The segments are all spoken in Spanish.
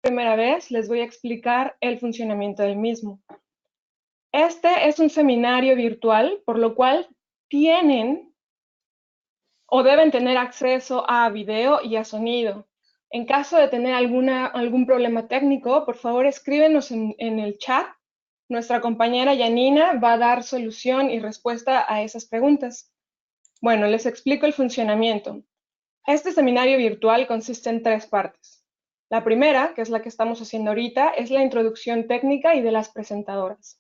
primera vez, les voy a explicar el funcionamiento del mismo. Este es un seminario virtual, por lo cual tienen o deben tener acceso a video y a sonido. En caso de tener algún problema técnico, por favor escríbenos en el chat. Nuestra compañera Janina va a dar solución y respuesta a esas preguntas. Bueno, les explico el funcionamiento. Este seminario virtual consiste en 3 partes. La primera, que es la que estamos haciendo ahorita, es la introducción técnica y de las presentadoras.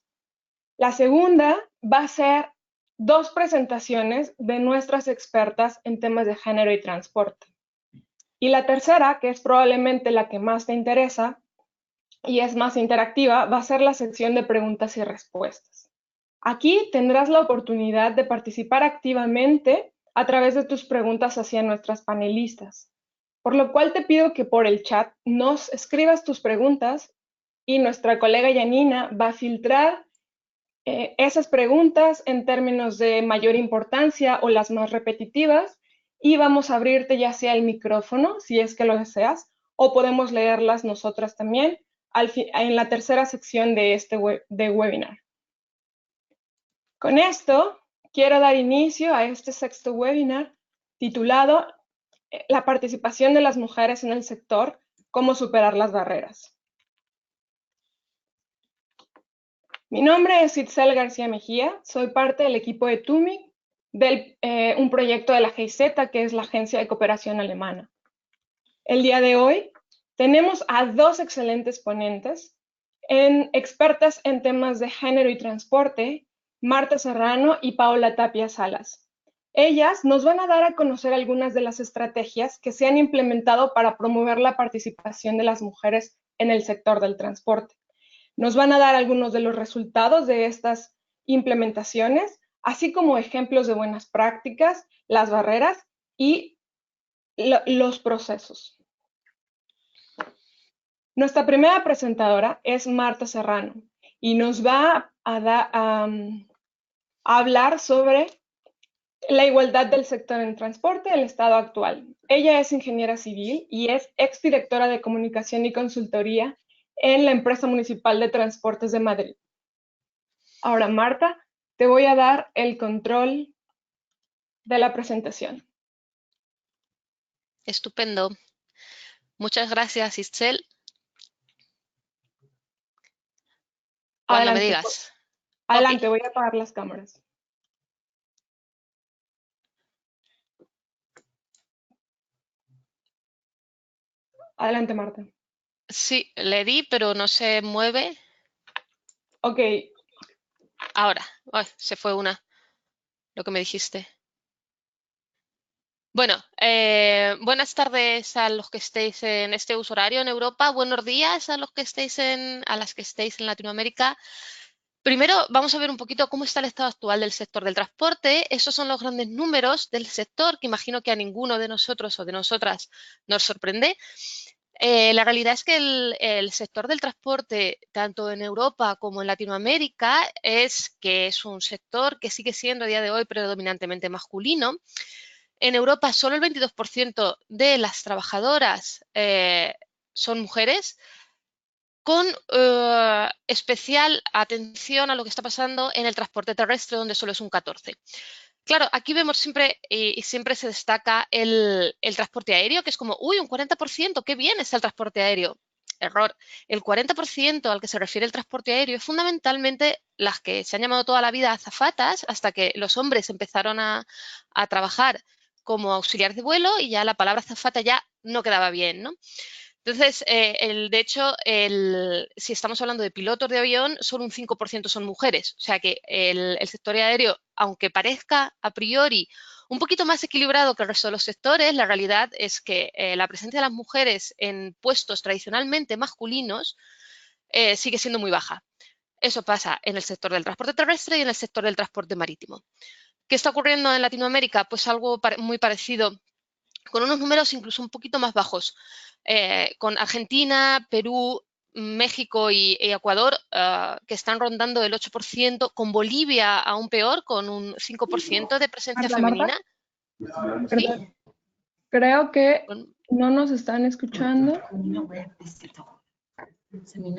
La segunda va a ser 2 presentaciones de nuestras expertas en temas de género y transporte. Y la tercera, que es probablemente la que más te interesa y es más interactiva, va a ser la sección de preguntas y respuestas. Aquí tendrás la oportunidad de participar activamente a través de tus preguntas hacia nuestras panelistas, por lo cual te pido que por el chat nos escribas tus preguntas y nuestra colega Janina va a filtrar esas preguntas en términos de mayor importancia o las más repetitivas y vamos a abrirte ya sea el micrófono, si es que lo deseas, o podemos leerlas nosotras también en la tercera sección de este webinar. Con esto, quiero dar inicio a este sexto webinar titulado La participación de las mujeres en el sector, cómo superar las barreras. Mi nombre es Itzel García Mejía, soy parte del equipo de TUMIC, un proyecto de la GIZ, que es la Agencia de Cooperación Alemana. El día de hoy tenemos a 2 excelentes ponentes, expertas en temas de género y transporte, Marta Serrano y Paola Tapia Salas. Ellas nos van a dar a conocer algunas de las estrategias que se han implementado para promover la participación de las mujeres en el sector del transporte. Nos van a dar algunos de los resultados de estas implementaciones, así como ejemplos de buenas prácticas, las barreras y los procesos. Nuestra primera presentadora es Marta Serrano y nos va a hablar sobre la igualdad del sector en transporte en el estado actual. Ella es ingeniera civil y es exdirectora de comunicación y consultoría en la empresa municipal de transportes de Madrid. Ahora, Marta, te voy a dar el control de la presentación. Estupendo. Muchas gracias, Itzel. Cuando me digas. Adelante, Okay. voy a apagar las cámaras. Adelante, Marta. Sí, le di, pero no se mueve. Ok. Ahora. Ay, se fue lo que me dijiste. Bueno, buenas tardes a los que estéis en este uso horario en Europa. Buenos días a los que estéis a las que estéis en Latinoamérica. Primero, vamos a ver un poquito cómo está el estado actual del sector del transporte. Esos son los grandes números del sector que imagino que a ninguno de nosotros o de nosotras nos sorprende. La realidad es que el sector del transporte, tanto en Europa como en Latinoamérica, es un sector que sigue siendo a día de hoy predominantemente masculino. En Europa solo el 22% de las trabajadoras son mujeres, con especial atención a lo que está pasando en el transporte terrestre, donde solo es un 14%. Claro, aquí vemos siempre, y siempre se destaca el transporte aéreo, que es como, uy, un 40%, qué bien está el transporte aéreo. Error. El 40% al que se refiere el transporte aéreo es fundamentalmente las que se han llamado toda la vida azafatas, hasta que los hombres empezaron a trabajar como auxiliares de vuelo y ya la palabra azafata ya no quedaba bien, ¿no? Entonces, de hecho, si estamos hablando de pilotos de avión, solo un 5% son mujeres. O sea que el sector aéreo, aunque parezca a priori un poquito más equilibrado que el resto de los sectores, la realidad es que la presencia de las mujeres en puestos tradicionalmente masculinos sigue siendo muy baja. Eso pasa en el sector del transporte terrestre y en el sector del transporte marítimo. ¿Qué está ocurriendo en Latinoamérica? Pues algo muy parecido, con unos números incluso un poquito más bajos, con Argentina, Perú, México y Ecuador, que están rondando el 8%, con Bolivia aún peor, con un 5% de presencia femenina. ¿Sí? Creo que no nos están escuchando.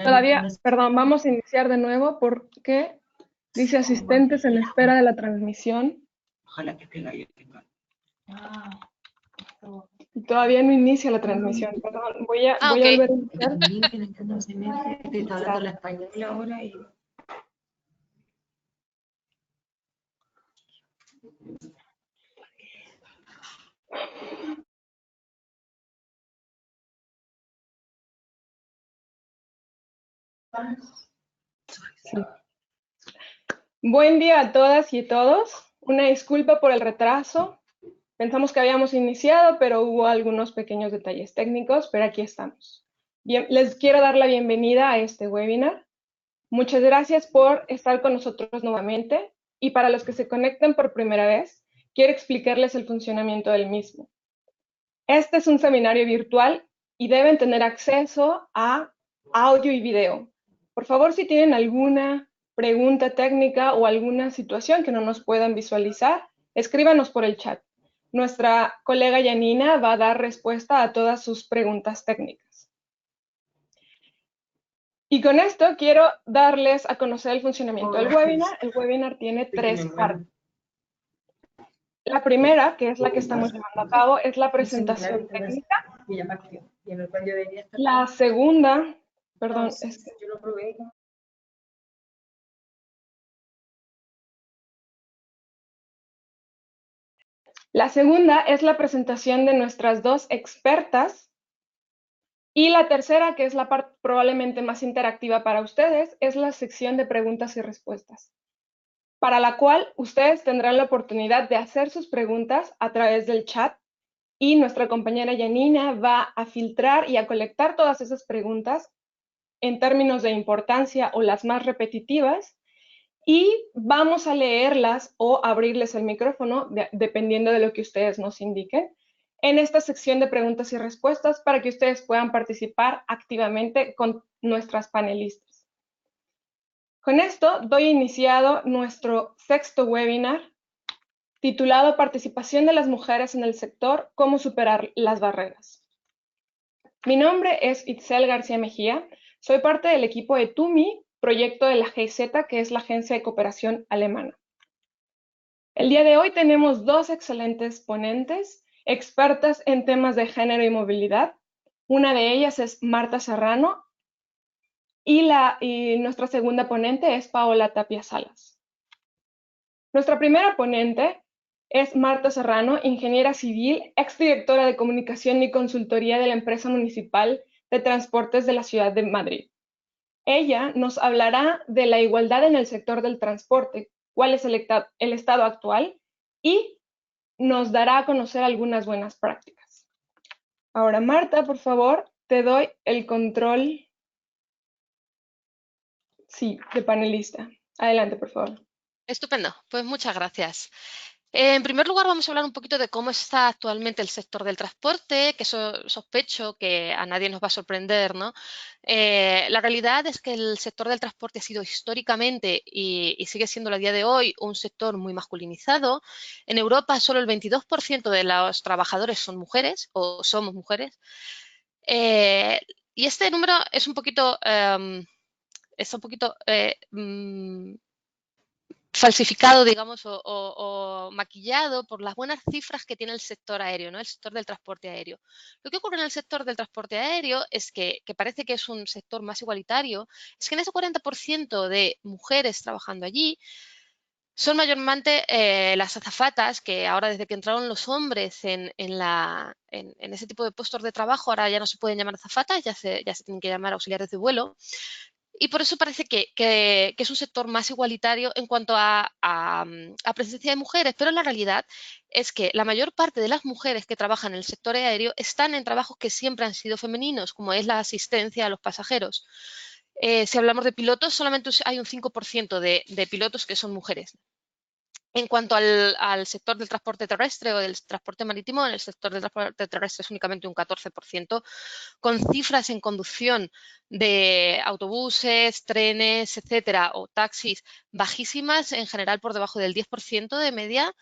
Todavía, perdón, vamos a iniciar de nuevo porque dice asistentes en espera de la transmisión. Ojalá que la yo tenga. Todavía no inicia la transmisión, perdón. Voy a Ok. volver a iniciar. También que no se mete, que está hablando la española ahora y... Sí. Buen día a todas y todos. Una disculpa por el retraso. Pensamos que habíamos iniciado, pero hubo algunos pequeños detalles técnicos, pero aquí estamos. Bien, les quiero dar la bienvenida a este webinar. Muchas gracias por estar con nosotros nuevamente y para los que se conecten por primera vez, quiero explicarles el funcionamiento del mismo. Este es un seminario virtual y deben tener acceso a audio y video. Por favor, si tienen alguna pregunta técnica o alguna situación que no nos puedan visualizar, escríbanos por el chat. Nuestra colega Janina va a dar respuesta a todas sus preguntas técnicas. Y con esto quiero darles a conocer el funcionamiento del webinar. El webinar tiene 3 partes. La primera, que es la que estamos llevando a cabo, es la presentación técnica. La segunda, perdón, es que yo lo probé. la segunda es la presentación de nuestras 2 expertas. Y la tercera, que es la parte probablemente más interactiva para ustedes, es la sección de preguntas y respuestas, para la cual ustedes tendrán la oportunidad de hacer sus preguntas a través del chat y nuestra compañera Janina va a filtrar y a colectar todas esas preguntas en términos de importancia o las más repetitivas y vamos a leerlas o abrirles el micrófono dependiendo de lo que ustedes nos indiquen en esta sección de preguntas y respuestas para que ustedes puedan participar activamente con nuestras panelistas. Con esto doy iniciado nuestro 6º webinar titulado Participación de las mujeres en el sector, cómo superar las barreras. Mi nombre es Itzel García Mejía, soy parte del equipo de TUMI, proyecto de la GIZ, que es la Agencia de Cooperación Alemana. El día de hoy tenemos 2 excelentes ponentes, expertas en temas de género y movilidad. Una de ellas es Marta Serrano y nuestra segunda ponente es Paola Tapia Salas. Nuestra primera ponente es Marta Serrano, ingeniera civil, exdirectora de comunicación y consultoría de la empresa municipal de transportes de la ciudad de Madrid. Ella nos hablará de la igualdad en el sector del transporte, cuál es el estado actual y nos dará a conocer algunas buenas prácticas. Ahora, Marta, por favor, te doy el control, sí, de panelista. Adelante, por favor. Estupendo, pues muchas gracias. En primer lugar, vamos a hablar un poquito de cómo está actualmente el sector del transporte, que eso sospecho que a nadie nos va a sorprender, ¿no? La realidad es que el sector del transporte ha sido históricamente y sigue siendo a día de hoy un sector muy masculinizado. En Europa solo el 22% de los trabajadores son mujeres o somos mujeres. Y este número es un poquito, falsificado, digamos, o maquillado por las buenas cifras que tiene el sector aéreo, ¿no? El sector del transporte aéreo. Lo que ocurre en el sector del transporte aéreo es que parece que es un sector más igualitario, es que en ese 40% de mujeres trabajando allí son mayormente las azafatas, que ahora desde que entraron los hombres en ese tipo de puestos de trabajo, ahora ya no se pueden llamar azafatas, ya se tienen que llamar auxiliares de vuelo. Y por eso parece que es un sector más igualitario en cuanto a presencia de mujeres, pero la realidad es que la mayor parte de las mujeres que trabajan en el sector aéreo están en trabajos que siempre han sido femeninos, como es la asistencia a los pasajeros. Si hablamos de pilotos, solamente hay un 5% de pilotos que son mujeres. En cuanto al sector del transporte terrestre o del transporte marítimo, en el sector del transporte terrestre es únicamente un 14%, con cifras en conducción de autobuses, trenes, etcétera, o taxis bajísimas, en general por debajo del 10% de media.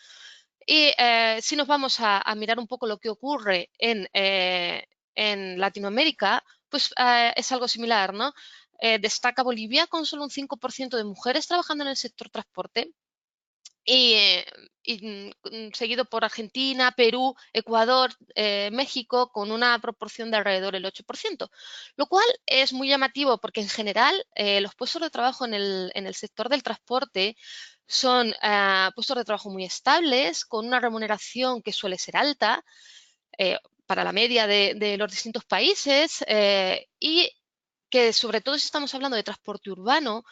Y si nos vamos a mirar un poco lo que ocurre en Latinoamérica, pues es algo similar, ¿no? Destaca Bolivia con solo un 5% de mujeres trabajando en el sector transporte. Seguido por Argentina, Perú, Ecuador, México, con una proporción de alrededor del 8%, lo cual es muy llamativo porque en general los puestos de trabajo en el sector del transporte son puestos de trabajo muy estables, con una remuneración que suele ser alta para la media de los distintos países y que sobre todo si estamos hablando de transporte urbano,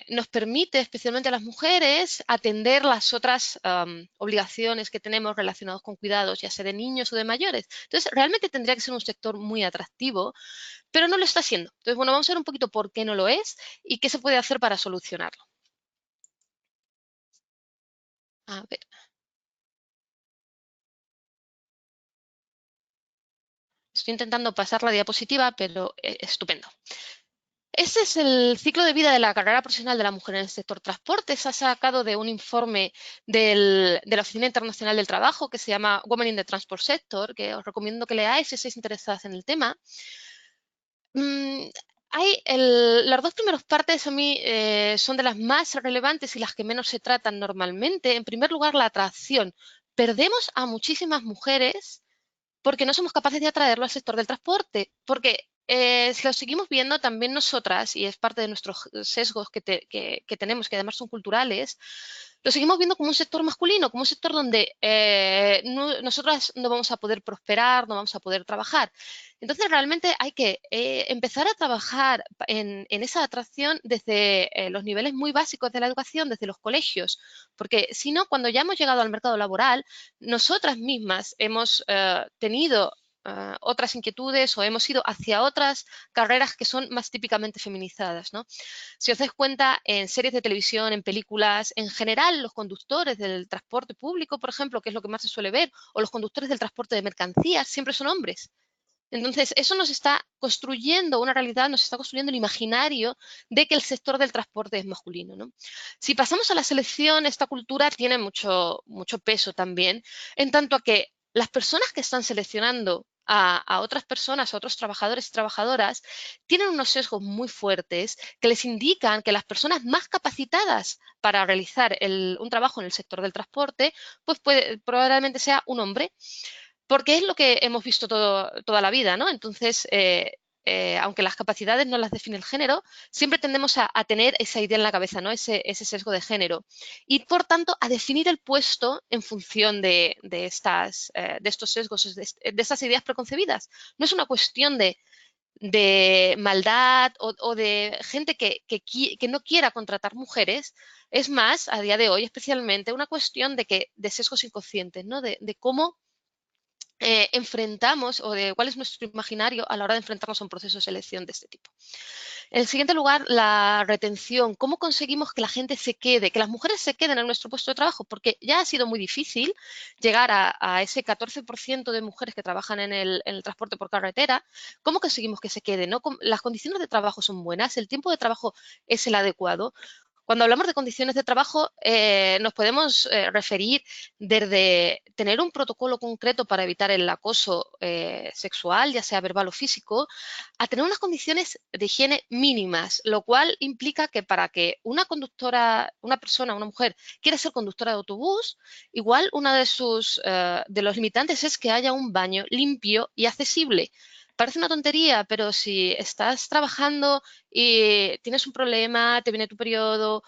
nos permite, especialmente a las mujeres, atender las otras obligaciones que tenemos relacionadas con cuidados, ya sea de niños o de mayores. Entonces, realmente tendría que ser un sector muy atractivo, pero no lo está siendo. Entonces, bueno, vamos a ver un poquito por qué no lo es y qué se puede hacer para solucionarlo. A ver. Estoy intentando pasar la diapositiva, pero estupendo. Este es el ciclo de vida de la carrera profesional de la mujer en el sector transporte. Se ha sacado de un informe de la Oficina Internacional del Trabajo que se llama Women in the Transport Sector, que os recomiendo que leáis si estáis interesadas en el tema. Las dos primeras partes a mí son de las más relevantes y las que menos se tratan normalmente. En primer lugar, la atracción. Perdemos a muchísimas mujeres porque no somos capaces de atraerlo al sector del transporte, porque si lo seguimos viendo también nosotras, y es parte de nuestros sesgos que tenemos, que además son culturales, lo seguimos viendo como un sector masculino, como un sector donde nosotras no vamos a poder prosperar, no vamos a poder trabajar. Entonces, realmente hay que empezar a trabajar en esa atracción desde los niveles muy básicos de la educación, desde los colegios, porque si no, cuando ya hemos llegado al mercado laboral, nosotras mismas hemos tenido otras inquietudes o hemos ido hacia otras carreras que son más típicamente feminizadas, ¿no? Si os dais cuenta, en series de televisión, en películas, en general, los conductores del transporte público, por ejemplo, que es lo que más se suele ver, o los conductores del transporte de mercancías, siempre son hombres. Entonces, eso nos está construyendo una realidad, nos está construyendo el imaginario de que el sector del transporte es masculino, ¿no? Si pasamos a la selección, esta cultura tiene mucho peso también, en tanto a que las personas que están seleccionando a otras personas, a otros trabajadores y trabajadoras, tienen unos sesgos muy fuertes que les indican que las personas más capacitadas para realizar un trabajo en el sector del transporte, pues probablemente sea un hombre, porque es lo que hemos visto toda la vida, ¿no? Entonces, aunque las capacidades no las define el género, siempre tendemos a tener esa idea en la cabeza, ¿no? Ese sesgo de género. Y, por tanto, a definir el puesto en función de estos sesgos, de estas ideas preconcebidas. No es una cuestión de maldad o de gente que no quiera contratar mujeres, es más, a día de hoy especialmente, una cuestión de sesgos inconscientes, ¿no? De cómo enfrentamos o de cuál es nuestro imaginario a la hora de enfrentarnos a un proceso de selección de este tipo. En segundo lugar, la retención. ¿Cómo conseguimos que la gente se quede, que las mujeres se queden en nuestro puesto de trabajo? Porque ya ha sido muy difícil llegar a ese 14% de mujeres que trabajan en el transporte por carretera. ¿Cómo conseguimos que se queden? ¿No? Las condiciones de trabajo son buenas, el tiempo de trabajo es el adecuado. Cuando hablamos de condiciones de trabajo, nos podemos referir desde tener un protocolo concreto para evitar el acoso sexual, ya sea verbal o físico, a tener unas condiciones de higiene mínimas, lo cual implica que para que una conductora, una persona, una mujer, quiera ser conductora de autobús, igual una de los limitantes es que haya un baño limpio y accesible. Parece una tontería, pero si estás trabajando y tienes un problema, te viene tu periodo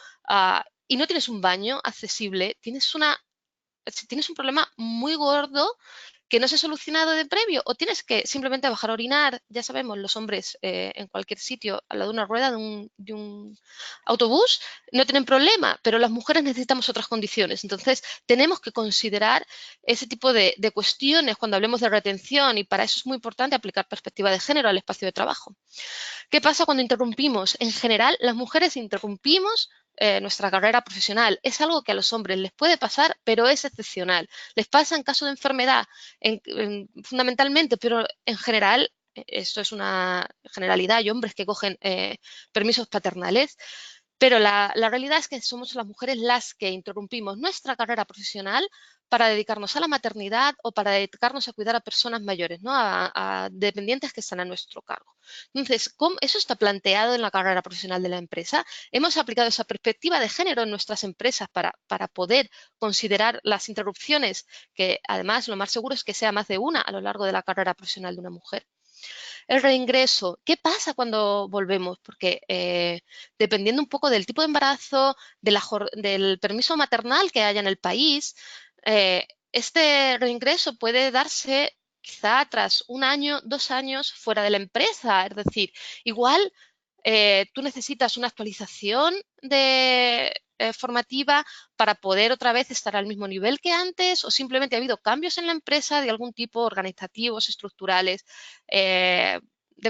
y no tienes un baño accesible, tienes un problema muy gordo que no se ha solucionado de previo o tienes que simplemente bajar a orinar. Ya sabemos, los hombres en cualquier sitio, al lado de una rueda de un autobús, no tienen problema, pero las mujeres necesitamos otras condiciones. Entonces, tenemos que considerar ese tipo de cuestiones cuando hablemos de retención y para eso es muy importante aplicar perspectiva de género al espacio de trabajo. ¿Qué pasa cuando interrumpimos? En general, las mujeres interrumpimos nuestra carrera profesional. Es algo que a los hombres les puede pasar, pero es excepcional. Les pasa en caso de enfermedad, fundamentalmente, pero en general, esto es una generalidad, hay hombres que cogen permisos paternales, Pero la realidad es que somos las mujeres las que interrumpimos nuestra carrera profesional para dedicarnos a la maternidad o para dedicarnos a cuidar a personas mayores, ¿no? A dependientes que están a nuestro cargo. Entonces, ¿eso está planteado en la carrera profesional de la empresa? ¿Hemos aplicado esa perspectiva de género en nuestras empresas para poder considerar las interrupciones, que además lo más seguro es que sea más de una a lo largo de la carrera profesional de una mujer? El reingreso, ¿qué pasa cuando volvemos? Porque dependiendo un poco del tipo de embarazo, del permiso maternal que haya en el país, este reingreso puede darse quizá tras 1 año, 2 años fuera de la empresa. Es decir, igual tú necesitas una actualización formativa para poder otra vez estar al mismo nivel que antes, o simplemente ha habido cambios en la empresa de algún tipo, organizativos, estructurales, de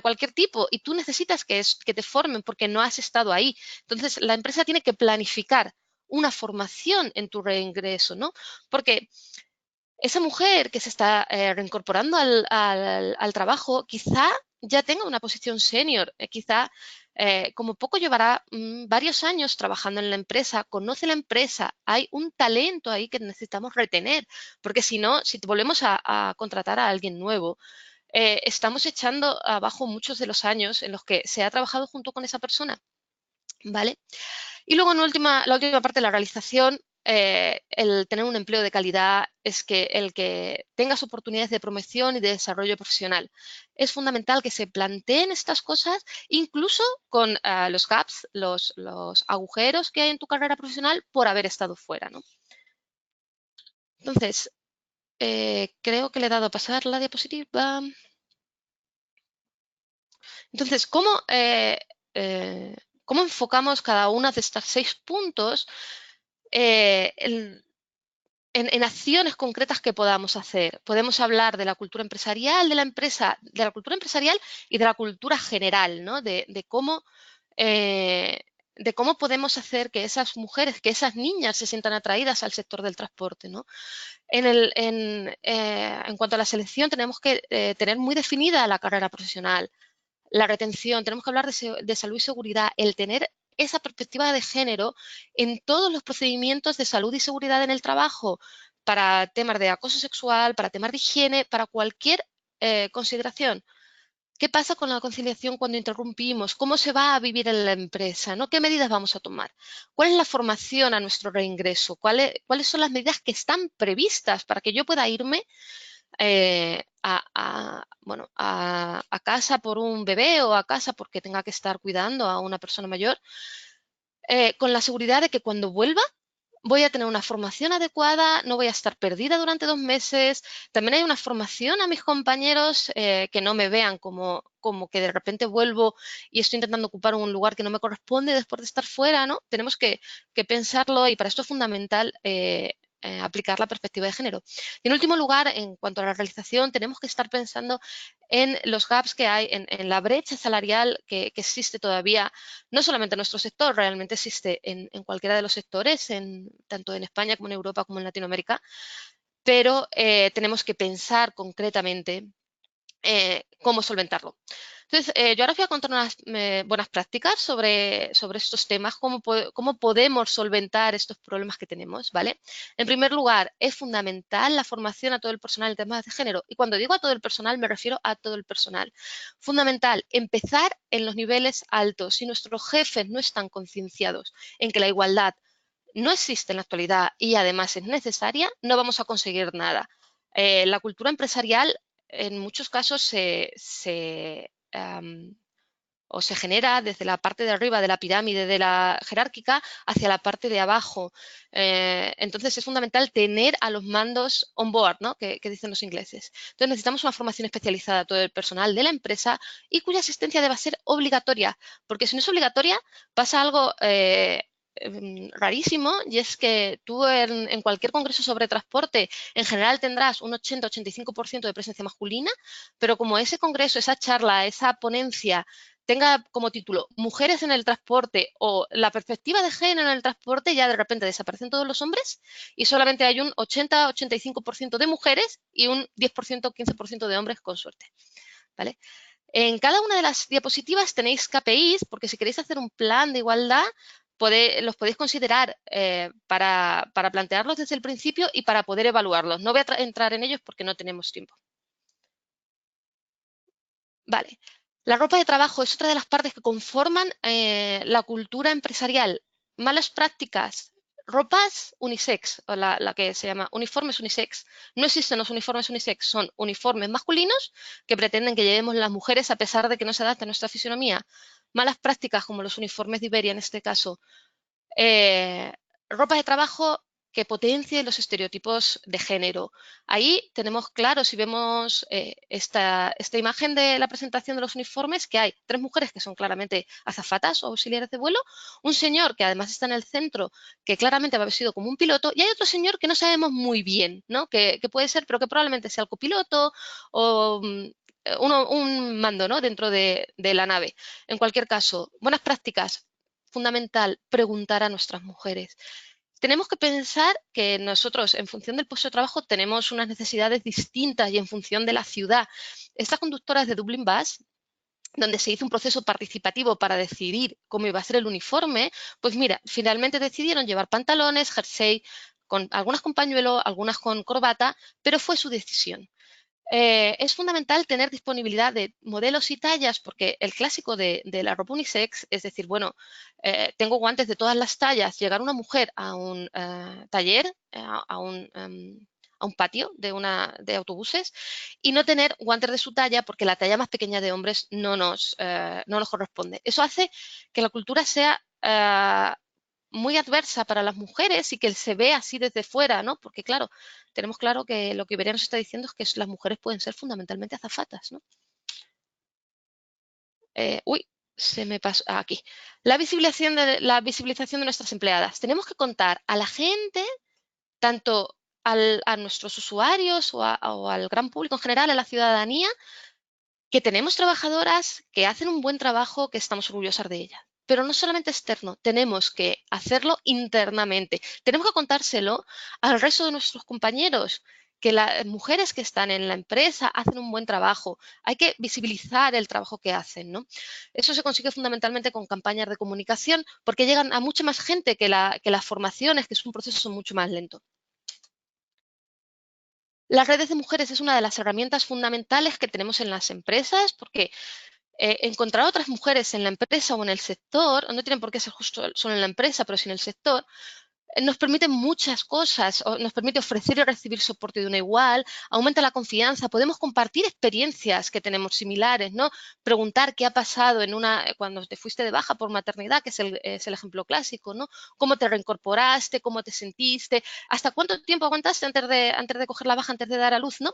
cualquier tipo, y tú necesitas que te formen porque no has estado ahí. Entonces, la empresa tiene que planificar una formación en tu reingreso, ¿no? Porque esa mujer que se está reincorporando al trabajo quizá ya tenga una posición senior, quizá como poco llevará varios años trabajando en la empresa, conoce la empresa, hay un talento ahí que necesitamos retener, porque si no, si volvemos a contratar a alguien nuevo, estamos echando abajo muchos de los años en los que se ha trabajado junto con esa persona, ¿vale? Y luego, la última parte de la realización, el tener un empleo de calidad es que el que tengas oportunidades de promoción y de desarrollo profesional. Es fundamental que se planteen estas cosas, incluso con los gaps, los agujeros que hay en tu carrera profesional por haber estado fuera, ¿no? Entonces, creo que le he dado a pasar la diapositiva. Entonces, ¿cómo enfocamos cada una de estas 6 puntos en acciones concretas que podamos hacer? Podemos hablar de la cultura empresarial de la empresa, de la cultura empresarial y de la cultura general, ¿no? De cómo podemos hacer que esas mujeres, que esas niñas se sientan atraídas al sector del transporte, ¿no? En cuanto a la selección, tenemos que tener muy definida la carrera profesional. La retención, tenemos que hablar de salud y seguridad, el tener esa perspectiva de género en todos los procedimientos de salud y seguridad en el trabajo, para temas de acoso sexual, para temas de higiene, para cualquier consideración. ¿Qué pasa con la conciliación cuando interrumpimos? ¿Cómo se va a vivir en la empresa? ¿No? ¿Qué medidas vamos a tomar? ¿Cuál es la formación a nuestro reingreso? ¿Cuáles son las medidas que están previstas para que yo pueda irme a casa por un bebé o a casa porque tenga que estar cuidando a una persona mayor, con la seguridad de que cuando vuelva voy a tener una formación adecuada, no voy a estar perdida durante 2 meses. También hay una formación a mis compañeros que no me vean como que de repente vuelvo y estoy intentando ocupar un lugar que no me corresponde después de estar fuera, ¿no? Tenemos que pensarlo, y para esto es fundamental aplicar la perspectiva de género. Y en último lugar, en cuanto a la realización, tenemos que estar pensando en los gaps que hay, en la brecha salarial que existe todavía, no solamente en nuestro sector, realmente existe en cualquiera de los sectores, tanto en España como en Europa como en Latinoamérica, pero tenemos que pensar concretamente cómo solventarlo. Entonces, yo ahora os voy a contar unas buenas prácticas sobre estos temas, cómo podemos solventar estos problemas que tenemos, ¿vale? En primer lugar, es fundamental la formación a todo el personal en temas de género. Y cuando digo a todo el personal, me refiero a todo el personal. Fundamental, empezar en los niveles altos. Si nuestros jefes no están concienciados en que la igualdad no existe en la actualidad y además es necesaria, no vamos a conseguir nada. La cultura empresarial en muchos casos se genera desde la parte de arriba de la pirámide de la jerárquica hacia la parte de abajo. Entonces es fundamental tener a los mandos on board, ¿no? que dicen los ingleses. Entonces necesitamos una formación especializada a todo el personal de la empresa y cuya asistencia deba ser obligatoria, porque si no es obligatoria pasa algo rarísimo, y es que tú en cualquier congreso sobre transporte en general tendrás un 80-85% de presencia masculina, pero como ese congreso, esa charla, esa ponencia tenga como título Mujeres en el transporte o la perspectiva de género en el transporte, ya de repente desaparecen todos los hombres y solamente hay un 80-85% de mujeres y un 10% 15% de hombres con suerte, ¿vale? En cada una de las diapositivas tenéis KPIs, porque si queréis hacer un plan de igualdad, los podéis considerar para plantearlos desde el principio y para poder evaluarlos. No voy a entrar en ellos porque no tenemos tiempo. Vale. La ropa de trabajo es otra de las partes que conforman la cultura empresarial. Malas prácticas. Ropas unisex, o la que se llama uniformes unisex. No existen los uniformes unisex, son uniformes masculinos que pretenden que llevemos las mujeres a pesar de que no se adapta a nuestra fisonomía. Malas prácticas como los uniformes de Iberia en este caso. Ropa de trabajo que potencie los estereotipos de género. Ahí tenemos claro, si vemos esta imagen de la presentación de los uniformes, que hay 3 mujeres que son claramente azafatas o auxiliares de vuelo, un señor que además está en el centro, que claramente va vestido como un piloto, y hay otro señor que no sabemos muy bien, ¿no? Que puede ser, pero que probablemente sea el copiloto o un mando, ¿no? Dentro de la nave. En cualquier caso, buenas prácticas. Fundamental preguntar a nuestras mujeres. Tenemos que pensar que nosotros, en función del puesto de trabajo, tenemos unas necesidades distintas y en función de la ciudad. Estas conductoras de Dublin Bus, donde se hizo un proceso participativo para decidir cómo iba a ser el uniforme, pues mira, finalmente decidieron llevar pantalones, jersey, algunas con pañuelo, algunas con corbata, pero fue su decisión. Es fundamental tener disponibilidad de modelos y tallas porque el clásico de la ropa unisex es decir, bueno, tengo guantes de todas las tallas, llegar una mujer a un taller, a un patio de autobuses y no tener guantes de su talla porque la talla más pequeña de hombres no nos corresponde. Eso hace que la cultura sea muy adversa para las mujeres y que se ve así desde fuera, ¿no? Porque claro, tenemos claro que lo que Iberia nos está diciendo es que las mujeres pueden ser fundamentalmente azafatas, ¿no? Uy, se me pasó aquí. La visibilización de nuestras empleadas. Tenemos que contar a la gente, tanto a nuestros usuarios o al gran público en general, a la ciudadanía, que tenemos trabajadoras que hacen un buen trabajo, que estamos orgullosas de ellas. Pero no solamente externo, tenemos que hacerlo internamente. Tenemos que contárselo al resto de nuestros compañeros, que las mujeres que están en la empresa hacen un buen trabajo. Hay que visibilizar el trabajo que hacen, ¿no? Eso se consigue fundamentalmente con campañas de comunicación, porque llegan a mucha más gente que las formaciones, que es un proceso mucho más lento. Las redes de mujeres es una de las herramientas fundamentales que tenemos en las empresas, porque encontrar otras mujeres en la empresa o en el sector, no tienen por qué ser justo solo en la empresa, pero sí en el sector, nos permite muchas cosas, nos permite ofrecer y recibir soporte de una igual, aumenta la confianza, podemos compartir experiencias que tenemos similares, ¿no? Preguntar qué ha pasado cuando te fuiste de baja por maternidad, que es el ejemplo clásico, ¿no? Cómo te reincorporaste, cómo te sentiste, hasta cuánto tiempo aguantaste antes de coger la baja, antes de dar a luz, ¿no?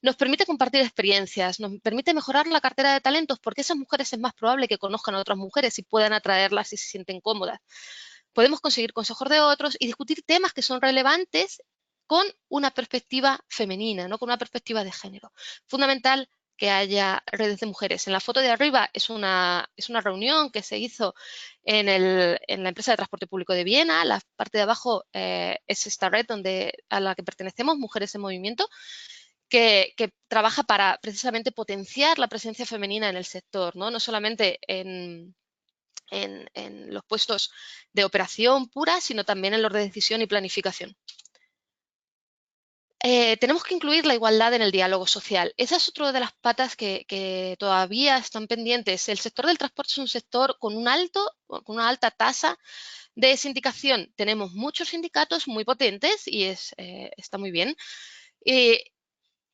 Nos permite compartir experiencias, nos permite mejorar la cartera de talentos, porque esas mujeres es más probable que conozcan a otras mujeres y puedan atraerlas si se sienten cómodas. Podemos conseguir consejos de otros y discutir temas que son relevantes con una perspectiva femenina, ¿no? Con una perspectiva de género. Fundamental que haya redes de mujeres. En la foto de arriba es una reunión que se hizo en la empresa de transporte público de Viena. La parte de abajo es esta red a la que pertenecemos, Mujeres en Movimiento, que trabaja para precisamente potenciar la presencia femenina en el sector, ¿no? No solamente en los puestos de operación pura, sino también en los de decisión y planificación. Tenemos que incluir la igualdad en el diálogo social. Esa es otra de las patas que todavía están pendientes. El sector del transporte es un sector con una alta tasa de sindicación. Tenemos muchos sindicatos muy potentes y está muy bien.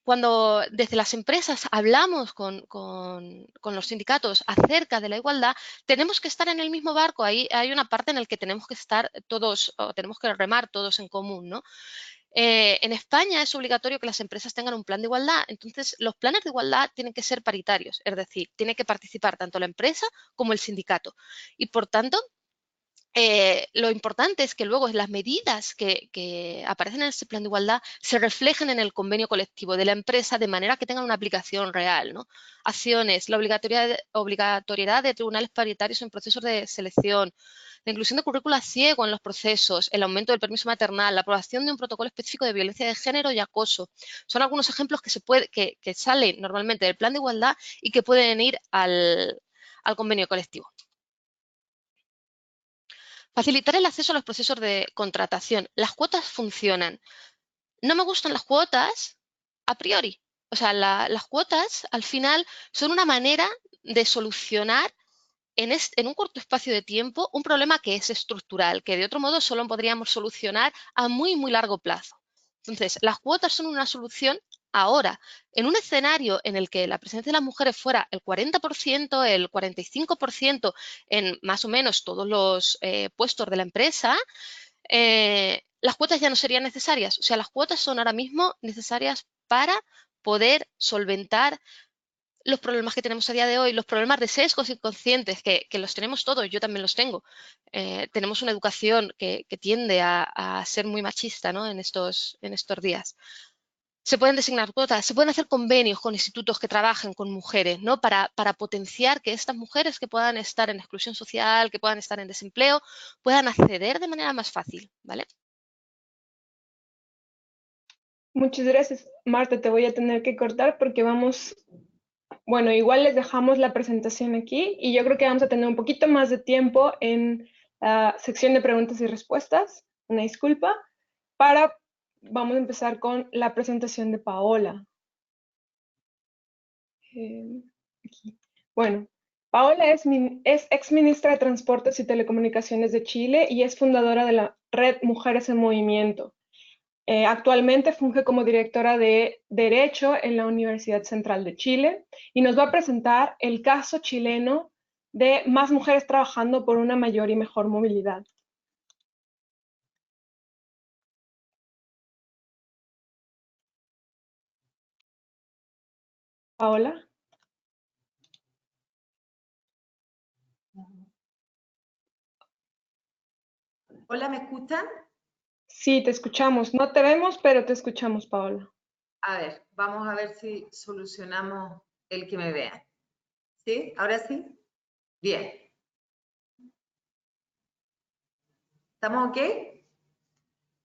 Cuando desde las empresas hablamos con los sindicatos acerca de la igualdad, tenemos que estar en el mismo barco. Ahí hay una parte en la que tenemos que estar todos, o tenemos que remar todos en común, ¿no? En España es obligatorio que las empresas tengan un plan de igualdad. Entonces, los planes de igualdad tienen que ser paritarios, es decir, tiene que participar tanto la empresa como el sindicato. Y, por tanto, lo importante es que luego las medidas que aparecen en ese plan de igualdad se reflejen en el convenio colectivo de la empresa de manera que tengan una aplicación real, ¿no? Acciones, la obligatoriedad de tribunales paritarios en procesos de selección, la inclusión de currícula ciego en los procesos, el aumento del permiso maternal, la aprobación de un protocolo específico de violencia de género y acoso. Son algunos ejemplos que salen normalmente del plan de igualdad y que pueden ir al convenio colectivo. Facilitar el acceso a los procesos de contratación. Las cuotas funcionan. No me gustan las cuotas a priori. O sea, las cuotas al final son una manera de solucionar en un corto espacio de tiempo un problema que es estructural, que de otro modo solo podríamos solucionar a muy, muy largo plazo. Entonces, las cuotas son una solución ahora. En un escenario en el que la presencia de las mujeres fuera el 40%, el 45% en más o menos todos los puestos de la empresa, las cuotas ya no serían necesarias. O sea, las cuotas son ahora mismo necesarias para poder solventar los problemas que tenemos a día de hoy, los problemas de sesgos inconscientes, que los tenemos todos, yo también los tengo. Tenemos una educación que tiende a ser muy machista, ¿no? en estos días. Se pueden designar cuotas, se pueden hacer convenios con institutos que trabajen con mujeres, ¿no? Para potenciar que estas mujeres que puedan estar en exclusión social, que puedan estar en desempleo, puedan acceder de manera más fácil, ¿vale? Muchas gracias, Marta. Te voy a tener que cortar porque vamos, bueno, igual les dejamos la presentación aquí y yo creo que vamos a tener un poquito más de tiempo en la sección de preguntas y respuestas. Una disculpa. Vamos a empezar con la presentación de Paola. Aquí. Bueno, Paola es ex ministra de Transportes y Telecomunicaciones de Chile y es fundadora de la Red Mujeres en Movimiento. Actualmente funge como directora de Derecho en la Universidad Central de Chile y nos va a presentar el caso chileno de más mujeres trabajando por una mayor y mejor movilidad. Paola. Hola, ¿me escuchan? Sí, te escuchamos. No te vemos, pero te escuchamos, Paola. A ver, vamos a ver si solucionamos el que me vean. ¿Sí? ¿Ahora sí? Bien. ¿Estamos ok?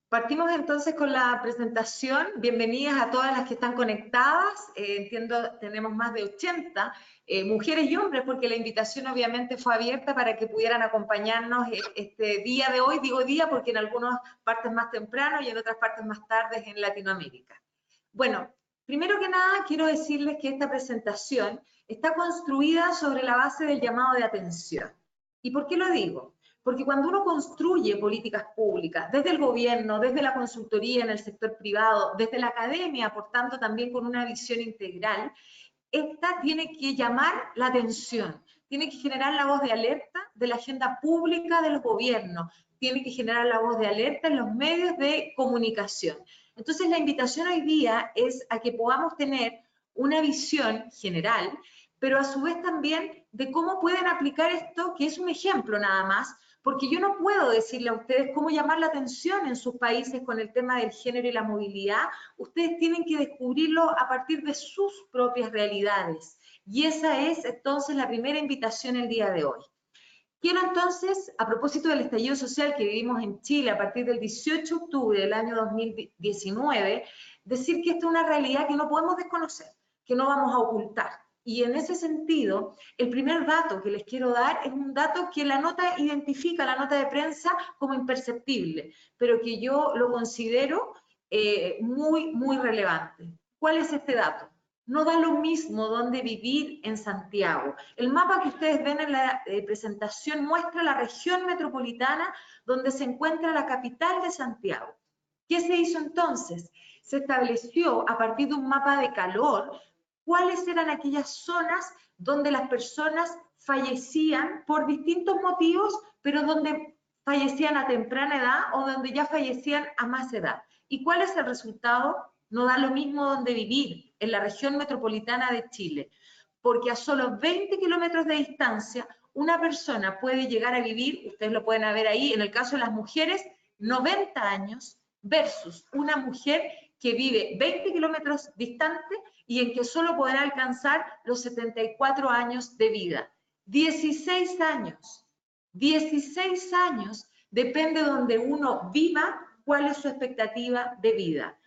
Partimos entonces con la presentación. Bienvenidas a todas las que están conectadas. Entiendo, tenemos más de 80 mujeres y hombres, porque la invitación obviamente fue abierta para que pudieran acompañarnos este día de hoy. Digo día porque en algunas partes más temprano y en otras partes más tardes en Latinoamérica. Bueno, primero que nada quiero decirles que esta presentación está construida sobre la base del llamado de atención. ¿Y por qué lo digo? Porque cuando uno construye políticas públicas, desde el gobierno, desde la consultoría en el sector privado, desde la academia, por tanto también con una visión integral, esta tiene que llamar la atención, tiene que generar la voz de alerta de la agenda pública de los gobiernos, tiene que generar la voz de alerta en los medios de comunicación. Entonces la invitación hoy día es a que podamos tener una visión general, pero a su vez también de cómo pueden aplicar esto, que es un ejemplo nada más, porque yo no puedo decirle a ustedes cómo llamar la atención en sus países con el tema del género y la movilidad. Ustedes tienen que descubrirlo a partir de sus propias realidades. Y esa es entonces la primera invitación el día de hoy. Quiero entonces, a propósito del estallido social que vivimos en Chile a partir del 18 de octubre del año 2019, decir que esta es una realidad que no podemos desconocer, que no vamos a ocultar. Y en ese sentido, el primer dato que les quiero dar es un dato que la nota identifica, la nota de prensa, como imperceptible, pero que yo lo considero muy, muy relevante. ¿Cuál es este dato? No da lo mismo dónde vivir en Santiago. El mapa que ustedes ven en la presentación muestra la región metropolitana donde se encuentra la capital de Santiago. ¿Qué se hizo entonces? Se estableció a partir de un mapa de calor cuáles eran aquellas zonas donde las personas fallecían por distintos motivos, pero donde fallecían a temprana edad o donde ya fallecían a más edad. ¿Y cuál es el resultado? No da lo mismo donde vivir, en la región metropolitana de Chile, porque a solo 20 kilómetros de distancia una persona puede llegar a vivir, ustedes lo pueden ver ahí, en el caso de las mujeres, 90 años versus una mujer que vive 20 kilómetros distante y en que solo podrá alcanzar los 74 años de vida. 16 años, 16 años, depende de donde uno viva, cuál es su expectativa de vida.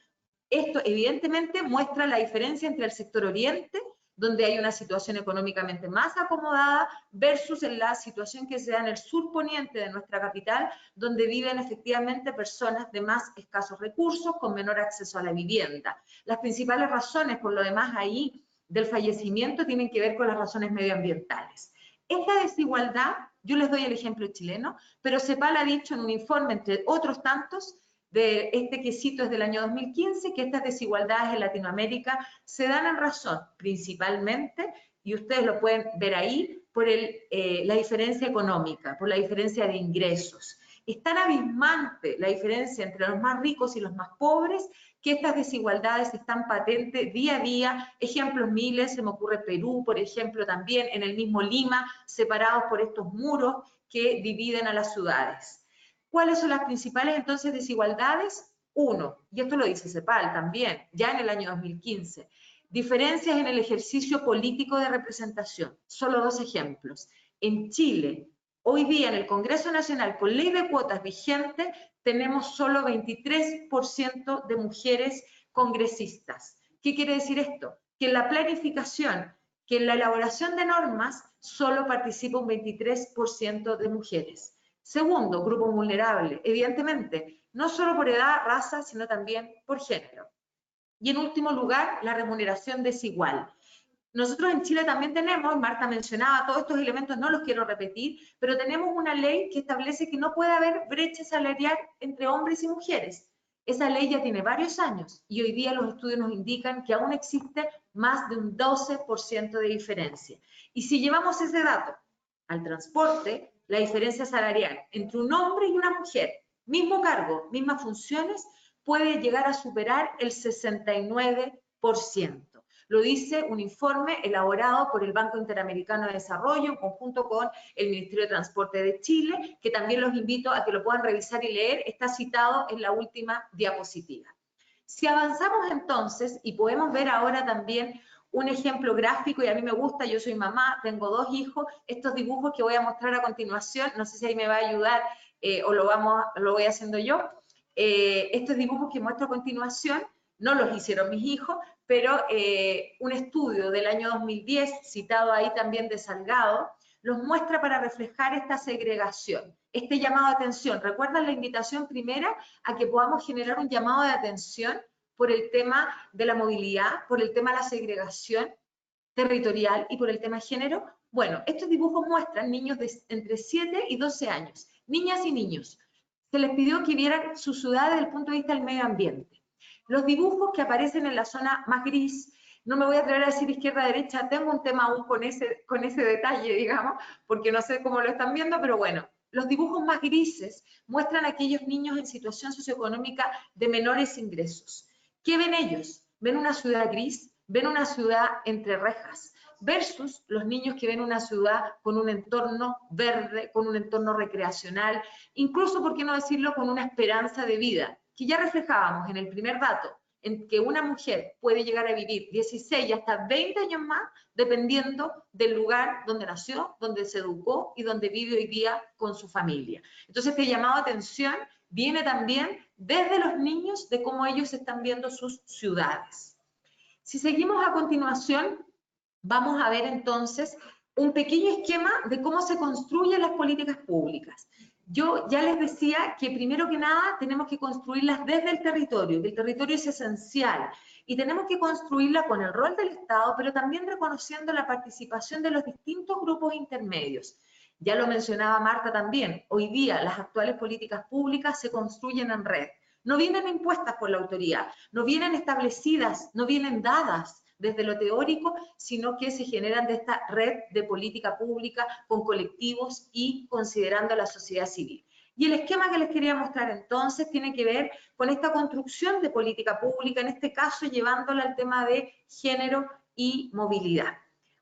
Esto evidentemente muestra la diferencia entre el sector oriente, donde hay una situación económicamente más acomodada, versus en la situación que se da en el sur poniente de nuestra capital, donde viven efectivamente personas de más escasos recursos, con menor acceso a la vivienda. Las principales razones, por lo demás, ahí del fallecimiento tienen que ver con las razones medioambientales. Esta desigualdad, yo les doy el ejemplo chileno, pero CEPAL ha dicho en un informe, entre otros tantos, de este que cito es del año 2015, que estas desigualdades en Latinoamérica se dan en razón principalmente, y ustedes lo pueden ver ahí, por la diferencia económica, por la diferencia de ingresos. Es tan abismante la diferencia entre los más ricos y los más pobres que estas desigualdades están patentes día a día. Ejemplos miles, se me ocurre Perú, por ejemplo, también en el mismo Lima, separados por estos muros que dividen a las ciudades. ¿Cuáles son las principales entonces desigualdades? Uno, y esto lo dice CEPAL también, ya en el año 2015, diferencias en el ejercicio político de representación. Solo dos ejemplos. En Chile, hoy día en el Congreso Nacional, con ley de cuotas vigente, tenemos solo 23% de mujeres congresistas. ¿Qué quiere decir esto? Que en la planificación, que en la elaboración de normas, solo participa un 23% de mujeres. Segundo, grupo vulnerable, evidentemente, no solo por edad, raza, sino también por género. Y en último lugar, la remuneración desigual. Nosotros en Chile también tenemos, Marta mencionaba, todos estos elementos no los quiero repetir, pero tenemos una ley que establece que no puede haber brecha salarial entre hombres y mujeres. Esa ley ya tiene varios años y hoy día los estudios nos indican que aún existe más de un 12% de diferencia. Y si llevamos ese dato al transporte, la diferencia salarial entre un hombre y una mujer, mismo cargo, mismas funciones, puede llegar a superar el 69%. Lo dice un informe elaborado por el Banco Interamericano de Desarrollo en conjunto con el Ministerio de Transporte de Chile, que también los invito a que lo puedan revisar y leer, está citado en la última diapositiva. Si avanzamos entonces, y podemos ver ahora también un ejemplo gráfico, y a mí me gusta, yo soy mamá, tengo 2 hijos, estos dibujos que voy a mostrar a continuación, no sé si ahí me va a ayudar o lo voy haciendo yo, estos dibujos que muestro a continuación, no los hicieron mis hijos, pero un estudio del año 2010, citado ahí también de Salgado, los muestra para reflejar esta segregación, este llamado de atención. ¿Recuerdan la invitación primera a que podamos generar un llamado de atención por el tema de la movilidad, por el tema de la segregación territorial y por el tema de género? Bueno, estos dibujos muestran niños de entre 7 y 12 años, niñas y niños. Se les pidió que vieran su ciudad desde el punto de vista del medio ambiente. Los dibujos que aparecen en la zona más gris, no me voy a atrever a decir izquierda-derecha, tengo un tema aún con ese detalle, digamos, porque no sé cómo lo están viendo, pero bueno, los dibujos más grises muestran a aquellos niños en situación socioeconómica de menores ingresos. ¿Qué ven ellos? Ven una ciudad gris, ven una ciudad entre rejas, versus los niños que ven una ciudad con un entorno verde, con un entorno recreacional, incluso, por qué no decirlo, con una esperanza de vida, que ya reflejábamos en el primer dato, en que una mujer puede llegar a vivir 16 y hasta 20 años más, dependiendo del lugar donde nació, donde se educó y donde vive hoy día con su familia. Entonces, este llamado a atención viene también desde los niños, de cómo ellos están viendo sus ciudades. Si seguimos a continuación, vamos a ver entonces un pequeño esquema de cómo se construyen las políticas públicas. Yo ya les decía que primero que nada tenemos que construirlas desde el territorio, que el territorio es esencial, y tenemos que construirla con el rol del Estado, pero también reconociendo la participación de los distintos grupos intermedios. Ya lo mencionaba Marta también, hoy día las actuales políticas públicas se construyen en red. No vienen impuestas por la autoridad, no vienen establecidas, no vienen dadas desde lo teórico, sino que se generan de esta red de política pública con colectivos y considerando a la sociedad civil. Y el esquema que les quería mostrar entonces tiene que ver con esta construcción de política pública, en este caso llevándola al tema de género y movilidad.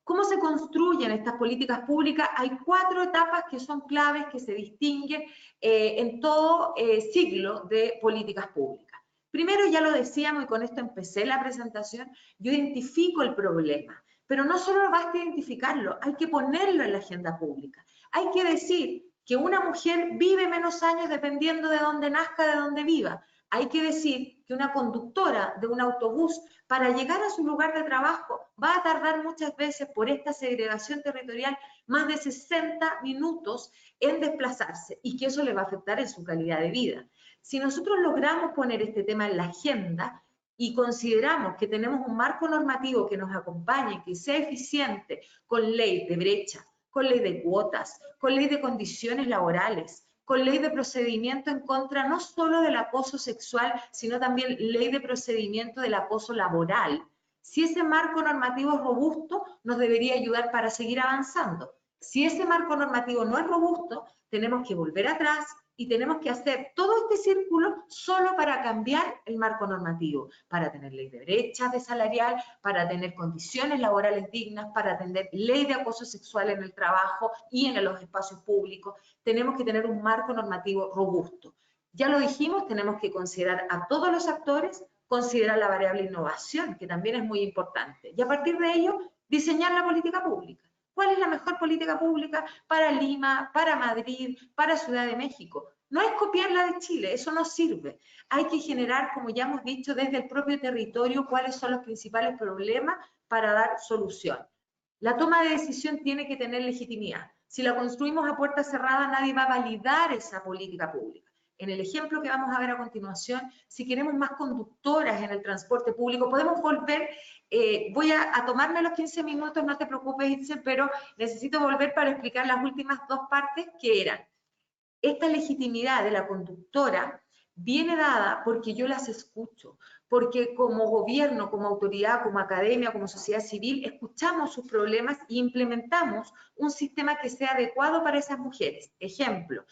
¿Cómo se construyen estas políticas públicas? Hay 4 etapas que son claves, que se distinguen en todo ciclo de políticas públicas. Primero, ya lo decíamos y con esto empecé la presentación, yo identifico el problema, pero no solo basta identificarlo, hay que ponerlo en la agenda pública. Hay que decir que una mujer vive menos años dependiendo de dónde nazca, de dónde viva. Hay que decir que una conductora de un autobús para llegar a su lugar de trabajo va a tardar muchas veces por esta segregación territorial más de 60 minutos en desplazarse y que eso le va a afectar en su calidad de vida. Si nosotros logramos poner este tema en la agenda y consideramos que tenemos un marco normativo que nos acompañe, que sea eficiente, con ley de brecha, con ley de cuotas, con ley de condiciones laborales, con ley de procedimiento en contra no solo del acoso sexual, sino también ley de procedimiento del acoso laboral. Si ese marco normativo es robusto, nos debería ayudar para seguir avanzando. Si ese marco normativo no es robusto, tenemos que volver atrás y tenemos que hacer todo este círculo solo para cambiar el marco normativo, para tener ley de brecha de salarial, para tener condiciones laborales dignas, para tener ley de acoso sexual en el trabajo y en los espacios públicos. Tenemos que tener un marco normativo robusto. Ya lo dijimos, tenemos que considerar a todos los actores, considerar la variable innovación, que también es muy importante, y a partir de ello, diseñar la política pública. ¿Cuál es la mejor política pública para Lima, para Madrid, para Ciudad de México? No es copiar la de Chile, eso no sirve. Hay que generar, como ya hemos dicho, desde el propio territorio cuáles son los principales problemas para dar solución. La toma de decisión tiene que tener legitimidad. Si la construimos a puerta cerrada, nadie va a validar esa política pública. En el ejemplo que vamos a ver a continuación, si queremos más conductoras en el transporte público, podemos volver, voy a tomarme los 15 minutos, no te preocupes, Itzel, pero necesito volver para explicar las últimas dos partes que eran. Esta legitimidad de la conductora viene dada porque yo las escucho, porque como gobierno, como autoridad, como academia, como sociedad civil, escuchamos sus problemas e implementamos un sistema que sea adecuado para esas mujeres. Ejemplo,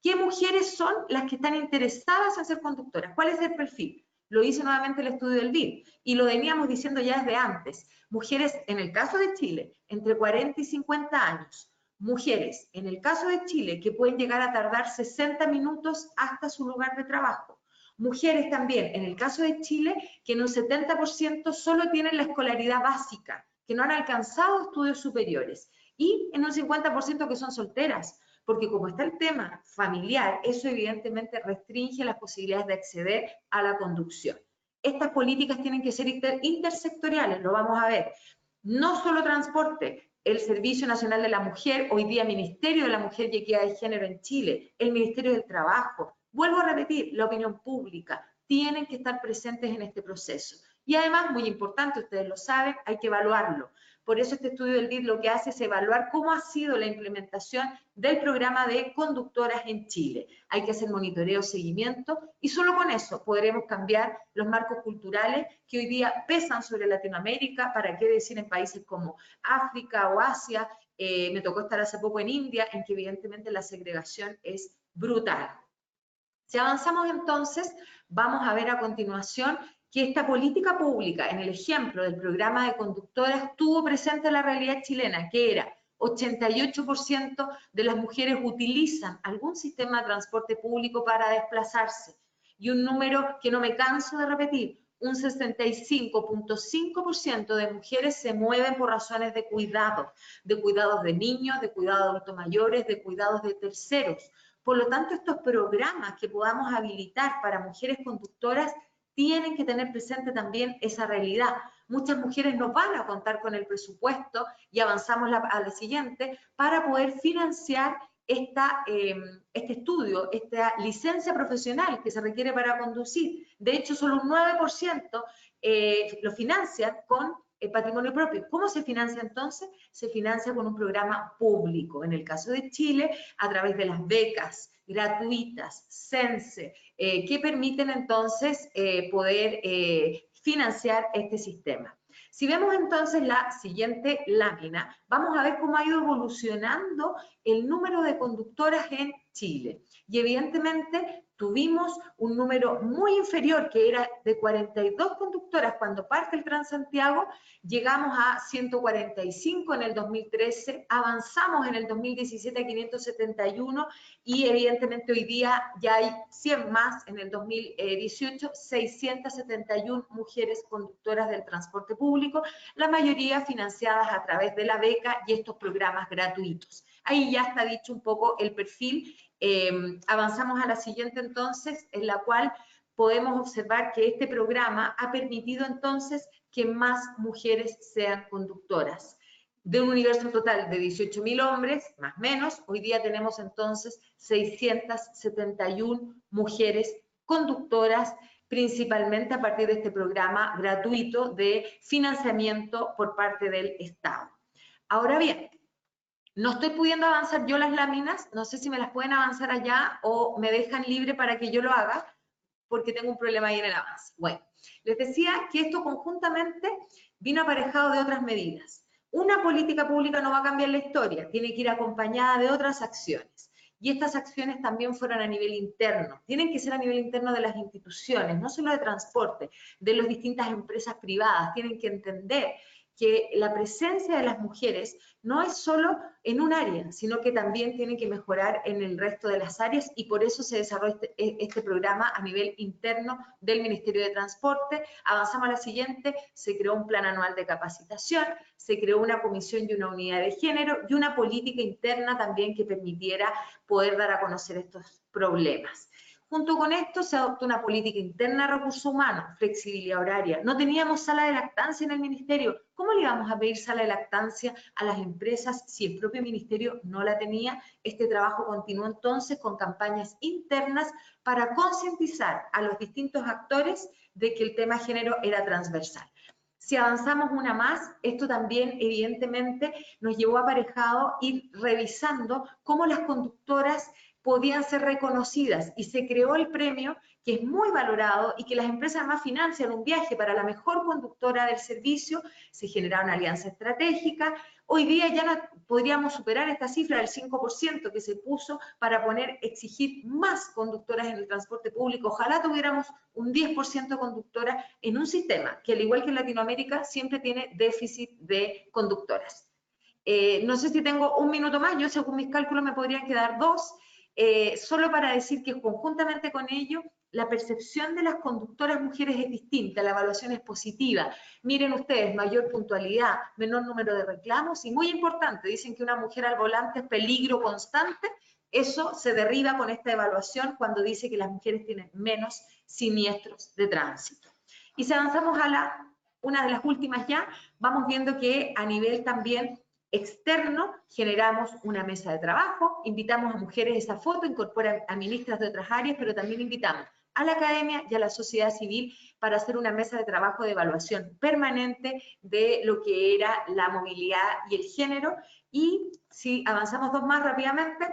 ¿qué mujeres son las que están interesadas en ser conductoras? ¿Cuál es el perfil? Lo hizo nuevamente el estudio del BID y lo veníamos diciendo ya desde antes. Mujeres, en el caso de Chile, entre 40 y 50 años. Mujeres, en el caso de Chile, que pueden llegar a tardar 60 minutos hasta su lugar de trabajo. Mujeres también, en el caso de Chile, que en un 70% solo tienen la escolaridad básica, que no han alcanzado estudios superiores. Y en un 50% que son solteras, porque como está el tema familiar, eso evidentemente restringe las posibilidades de acceder a la conducción. Estas políticas tienen que ser intersectoriales, lo vamos a ver. No solo transporte, el Servicio Nacional de la Mujer, hoy día Ministerio de la Mujer y Equidad de Género en Chile, el Ministerio del Trabajo. Vuelvo a repetir, la opinión pública, tienen que estar presentes en este proceso. Y además, muy importante, ustedes lo saben, hay que evaluarlo. Por eso este estudio del BID lo que hace es evaluar cómo ha sido la implementación del programa de conductoras en Chile. Hay que hacer monitoreo, seguimiento, y solo con eso podremos cambiar los marcos culturales que hoy día pesan sobre Latinoamérica, para qué decir en países como África o Asia. Me tocó estar hace poco en India, en que evidentemente la segregación es brutal. Si avanzamos entonces, vamos a ver a continuación que esta política pública, en el ejemplo del programa de conductoras, tuvo presente la realidad chilena, que era 88% de las mujeres utilizan algún sistema de transporte público para desplazarse. Y un número que no me canso de repetir, un 65.5% de mujeres se mueven por razones de cuidados de niños, de cuidados de adultos mayores, de cuidados de terceros. Por lo tanto, estos programas que podamos habilitar para mujeres conductoras tienen que tener presente también esa realidad. Muchas mujeres no van a contar con el presupuesto, y avanzamos a la siguiente, para poder financiar este estudio, esta licencia profesional que se requiere para conducir. De hecho, solo un 9% lo financian con patrimonio propio. ¿Cómo se financia entonces? Se financia con un programa público. En el caso de Chile, a través de las becas gratuitas, CENSE, que permiten entonces poder financiar este sistema. Si vemos entonces la siguiente lámina, vamos a ver cómo ha ido evolucionando el número de conductoras en Chile. Y evidentemente tuvimos un número muy inferior, que era de 42 conductoras cuando parte el Transantiago, llegamos a 145 en el 2013, avanzamos en el 2017 a 571 y evidentemente hoy día ya hay 100 más en el 2018, 671 mujeres conductoras del transporte público, la mayoría financiadas a través de la beca y estos programas gratuitos. Ahí ya está dicho un poco el perfil. Avanzamos a la siguiente entonces, en la cual podemos observar que este programa ha permitido entonces que más mujeres sean conductoras. De un universo total de 18.000 hombres, más o menos, hoy día tenemos entonces 671 mujeres conductoras, principalmente a partir de este programa gratuito de financiamiento por parte del Estado. Ahora bien, no estoy pudiendo avanzar yo las láminas, no sé si me las pueden avanzar allá o me dejan libre para que yo lo haga, porque tengo un problema ahí en el avance. Bueno, les decía que esto conjuntamente vino aparejado de otras medidas. Una política pública no va a cambiar la historia, tiene que ir acompañada de otras acciones. Y estas acciones también fueron a nivel interno, tienen que ser a nivel interno de las instituciones, no solo de transporte, de las distintas empresas privadas, tienen que entender que la presencia de las mujeres no es solo en un área, sino que también tiene que mejorar en el resto de las áreas y por eso se desarrolla este programa a nivel interno del Ministerio de Transporte. Avanzamos a la siguiente, se creó un plan anual de capacitación, se creó una comisión y una unidad de género y una política interna también que permitiera poder dar a conocer estos problemas. Junto con esto se adoptó una política interna de recursos humanos, flexibilidad horaria. No teníamos sala de lactancia en el ministerio. ¿Cómo le íbamos a pedir sala de lactancia a las empresas si el propio ministerio no la tenía? Este trabajo continuó entonces con campañas internas para concientizar a los distintos actores de que el tema género era transversal. Si avanzamos una más, esto también evidentemente nos llevó aparejado ir revisando cómo las conductoras podían ser reconocidas y se creó el premio que es muy valorado y que las empresas más financian un viaje para la mejor conductora del servicio, se generaron alianzas estratégicas. Hoy día ya no podríamos superar esta cifra del 5% que se puso para exigir más conductoras en el transporte público. Ojalá tuviéramos un 10% conductora en un sistema que al igual que en Latinoamérica siempre tiene déficit de conductoras. No sé si tengo un minuto más, yo según mis cálculos me podrían quedar 2. Solo para decir que conjuntamente con ello, la percepción de las conductoras mujeres es distinta, la evaluación es positiva. Miren ustedes, mayor puntualidad, menor número de reclamos y muy importante, dicen que una mujer al volante es peligro constante, eso se derriba con esta evaluación cuando dice que las mujeres tienen menos siniestros de tránsito. Y si avanzamos a una de las últimas ya, vamos viendo que a nivel también externo, generamos una mesa de trabajo, invitamos a mujeres, esa foto incorpora a ministras de otras áreas, pero también invitamos a la academia y a la sociedad civil para hacer una mesa de trabajo de evaluación permanente de lo que era la movilidad y el género. Y si avanzamos 2 más rápidamente,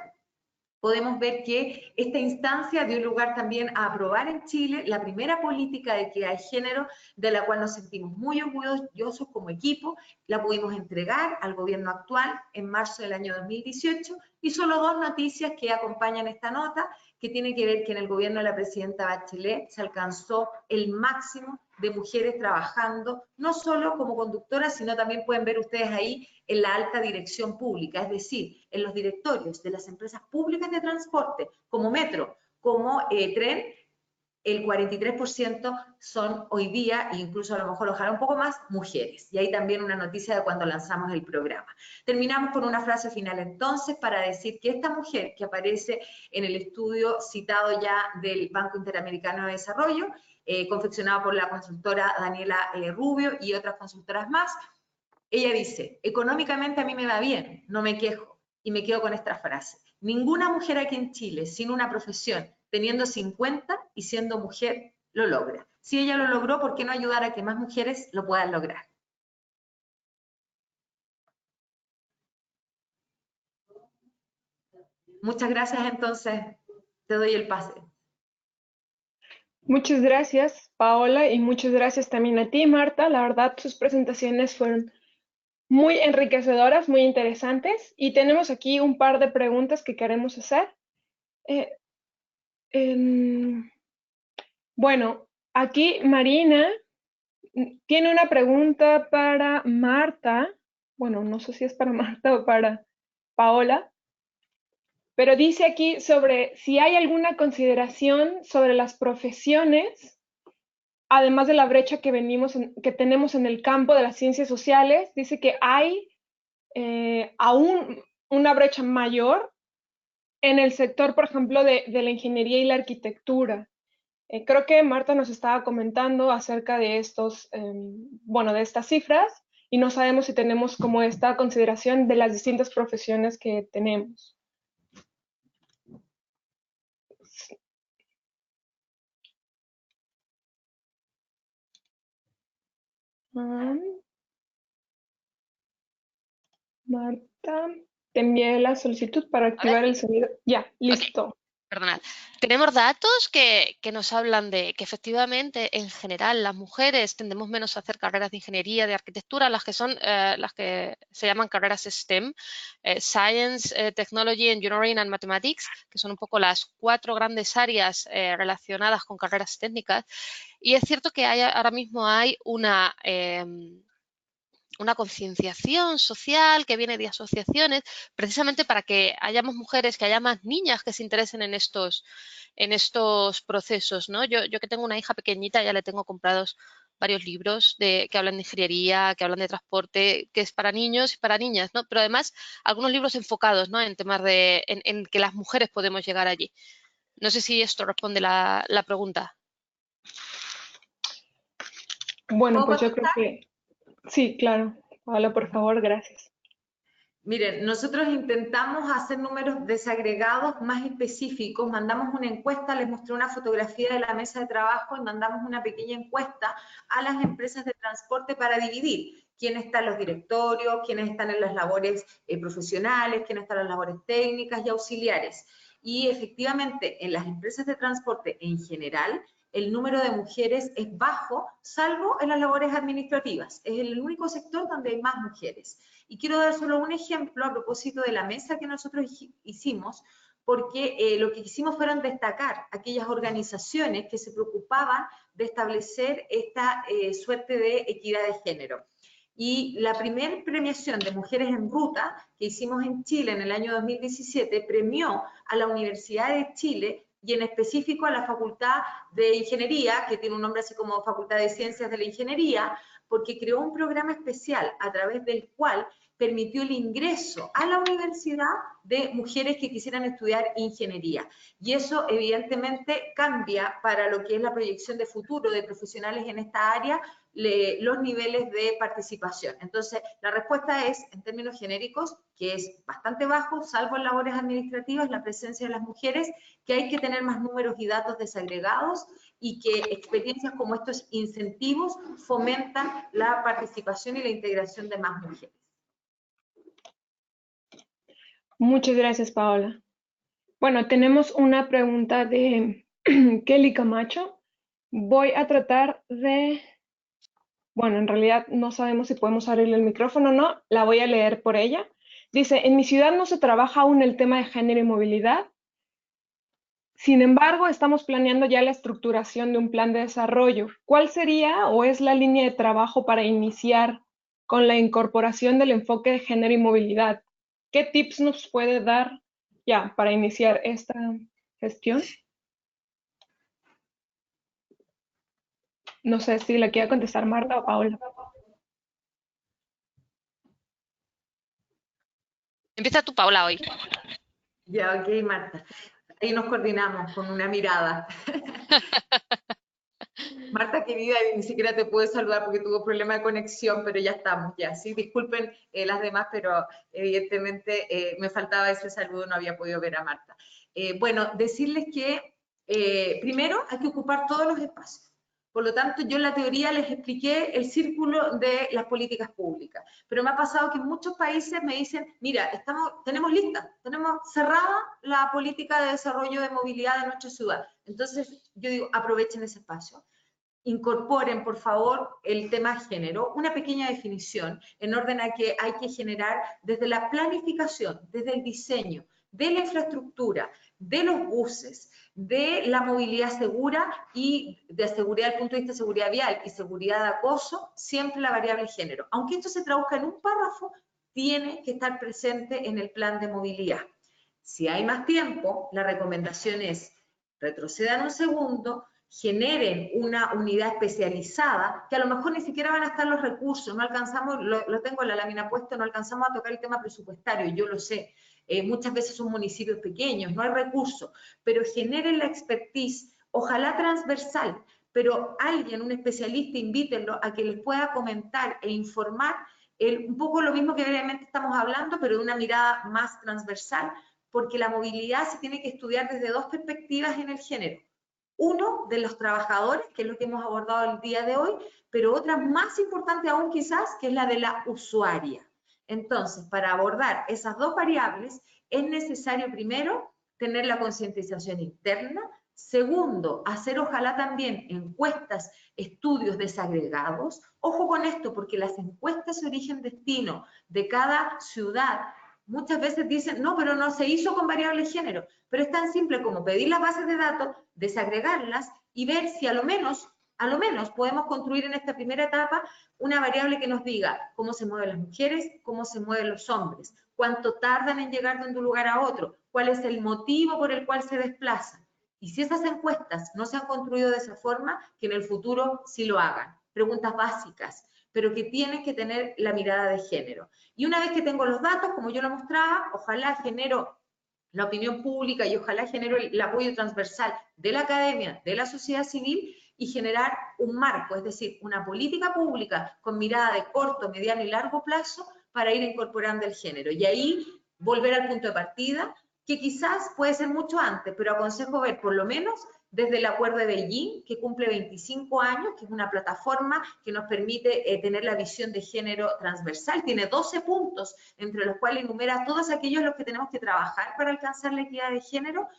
podemos ver que esta instancia dio lugar también a aprobar en Chile la primera política de equidad de género, de la cual nos sentimos muy orgullosos como equipo. La pudimos entregar al gobierno actual en marzo del año 2018 y solo 2 noticias que acompañan esta nota, que tiene que ver que en el gobierno de la presidenta Bachelet se alcanzó el máximo de mujeres trabajando, no solo como conductoras, sino también pueden ver ustedes ahí en la alta dirección pública, es decir, en los directorios de las empresas públicas de transporte, como metro, como tren, el 43% son hoy día, e incluso a lo mejor ojalá un poco más, mujeres. Y ahí también una noticia de cuando lanzamos el programa. Terminamos con una frase final entonces para decir que esta mujer que aparece en el estudio citado ya del Banco Interamericano de Desarrollo, confeccionado por la consultora Daniela Rubio y otras consultoras más, ella dice, económicamente a mí me va bien, no me quejo, y me quedo con esta frase. Ninguna mujer aquí en Chile, sin una profesión, teniendo 50 y siendo mujer, lo logra. Si ella lo logró, ¿por qué no ayudar a que más mujeres lo puedan lograr? Muchas gracias, entonces, te doy el pase. Muchas gracias, Paola, y muchas gracias también a ti, Marta. La verdad, sus presentaciones fueron muy enriquecedoras, muy interesantes, y tenemos aquí un par de preguntas que queremos hacer. Bueno, aquí Marina tiene una pregunta para Marta. Bueno, no sé si es para Marta o para Paola, pero dice aquí sobre si hay alguna consideración sobre las profesiones, además de la brecha que tenemos en el campo de las ciencias sociales. Dice que hay aún una brecha mayor en el sector, por ejemplo, de la ingeniería y la arquitectura. Creo que Marta nos estaba comentando acerca de estos, bueno, de estas cifras, y no sabemos si tenemos como esta consideración de las distintas profesiones que tenemos. Marta, te envié la solicitud para activar el sonido. Ya, listo. Okay. Perdonad. Tenemos datos que nos hablan de que efectivamente en general las mujeres tendemos menos a hacer carreras de ingeniería, de arquitectura, las que son las que se llaman carreras STEM, Science, Technology, Engineering and Mathematics, que son un poco las 4 grandes áreas relacionadas con carreras técnicas. Y es cierto que ahora mismo hay una concienciación social que viene de asociaciones, precisamente para que hayamos mujeres, que haya más niñas que se interesen en estos procesos, ¿no? Yo que tengo una hija pequeñita, ya le tengo comprados varios libros que hablan de ingeniería, que hablan de transporte, que es para niños y para niñas, ¿no? Pero además algunos libros enfocados, ¿no? En temas en que las mujeres podemos llegar allí. No sé si esto responde la pregunta. Bueno, pues yo creo que sí, claro. Paola, por favor, gracias. Miren, nosotros intentamos hacer números desagregados más específicos, mandamos una encuesta, les mostré una fotografía de la mesa de trabajo y mandamos una pequeña encuesta a las empresas de transporte para dividir quiénes están en los directorios, quiénes están en las labores profesionales, quiénes están en las labores técnicas y auxiliares. Y efectivamente, en las empresas de transporte en general, el número de mujeres es bajo, salvo en las labores administrativas. Es el único sector donde hay más mujeres. Y quiero dar solo un ejemplo a propósito de la mesa que nosotros hicimos, porque lo que hicimos fueron destacar aquellas organizaciones que se preocupaban de establecer esta suerte de equidad de género. Y la primera premiación de Mujeres en Ruta que hicimos en Chile en el año 2017 premió a la Universidad de Chile y en específico a la Facultad de Ingeniería, que tiene un nombre así como Facultad de Ciencias de la Ingeniería, porque creó un programa especial a través del cual permitió el ingreso a la universidad de mujeres que quisieran estudiar ingeniería. Y eso evidentemente cambia para lo que es la proyección de futuro de profesionales en esta área, los niveles de participación. Entonces, la respuesta es, en términos genéricos, que es bastante bajo, salvo en labores administrativas, la presencia de las mujeres, que hay que tener más números y datos desagregados y que experiencias como estos incentivos fomentan la participación y la integración de más mujeres. Muchas gracias, Paola. Bueno, tenemos una pregunta de Kelly Camacho. Voy a tratar de... Bueno, en realidad no sabemos si podemos abrirle el micrófono o no. La voy a leer por ella. Dice, en mi ciudad no se trabaja aún el tema de género y movilidad. Sin embargo, estamos planeando ya la estructuración de un plan de desarrollo. ¿Cuál sería o es la línea de trabajo para iniciar con la incorporación del enfoque de género y movilidad? ¿Qué tips nos puede dar ya para iniciar esta gestión? No sé si la quiere contestar Marta o Paola. Empieza tú, Paola, hoy. Ya, ok, Marta. Ahí nos coordinamos con una mirada. Marta, querida, ni siquiera te puedo saludar porque tuvo problema de conexión, pero ya estamos, ya. Sí, disculpen las demás, pero evidentemente me faltaba ese saludo, no había podido ver a Marta. Bueno, decirles que primero hay que ocupar todos los espacios. Por lo tanto, yo en la teoría les expliqué el círculo de las políticas públicas, pero me ha pasado que en muchos países me dicen, mira, tenemos lista, tenemos cerrada la política de desarrollo de movilidad de nuestra ciudad. Entonces, yo digo, aprovechen ese espacio. Incorporen, por favor, el tema género, una pequeña definición en orden a que hay que generar desde la planificación, desde el diseño, de la infraestructura, de los buses, de la movilidad segura y de seguridad desde el punto de vista de seguridad vial y seguridad de acoso, siempre la variable género. Aunque esto se traduzca en un párrafo, tiene que estar presente en el plan de movilidad. Si hay más tiempo, la recomendación es retrocedan un segundo, generen una unidad especializada, que a lo mejor ni siquiera van a estar los recursos, no alcanzamos, lo tengo en la lámina puesto, no alcanzamos a tocar el tema presupuestario, yo lo sé, muchas veces son municipios pequeños, no hay recursos, pero generen la expertise Ojalá transversal, pero alguien, un especialista, invítenlo a que les pueda comentar e informar un poco lo mismo que brevemente estamos hablando, pero de una mirada más transversal, porque la movilidad se tiene que estudiar desde dos perspectivas en el género. Uno, de los trabajadores, que es lo que hemos abordado el día de hoy, pero otra más importante aún quizás, que es la de la usuaria. Entonces, para abordar esas dos variables, es necesario primero tener la concientización interna. Segundo, hacer ojalá también encuestas, estudios desagregados. Ojo con esto, porque las encuestas de origen-destino de cada ciudad muchas veces dicen, no, pero no se hizo con variable género. Pero es tan simple como pedir las bases de datos, desagregarlas y ver si a lo menos podemos construir en esta primera etapa una variable que nos diga cómo se mueven las mujeres, cómo se mueven los hombres, cuánto tardan en llegar de un lugar a otro, cuál es el motivo por el cual se desplazan. Y si esas encuestas no se han construido de esa forma, que en el futuro sí lo hagan. Preguntas básicas, pero que tienen que tener la mirada de género. Y una vez que tengo los datos, como yo lo mostraba, ojalá genero la opinión pública y ojalá genero el apoyo transversal de la academia, de la sociedad civil y generar un marco, es decir, una política pública con mirada de corto, mediano y largo plazo para ir incorporando el género. Y ahí volver al punto de partida, que quizás puede ser mucho antes, pero aconsejo ver por lo menos desde el Acuerdo de Beijing, que cumple 25 años, que es una plataforma que nos permite tener la visión de género transversal. Tiene 12 puntos, entre los cuales enumera todos aquellos los que tenemos que trabajar para alcanzar la equidad de género.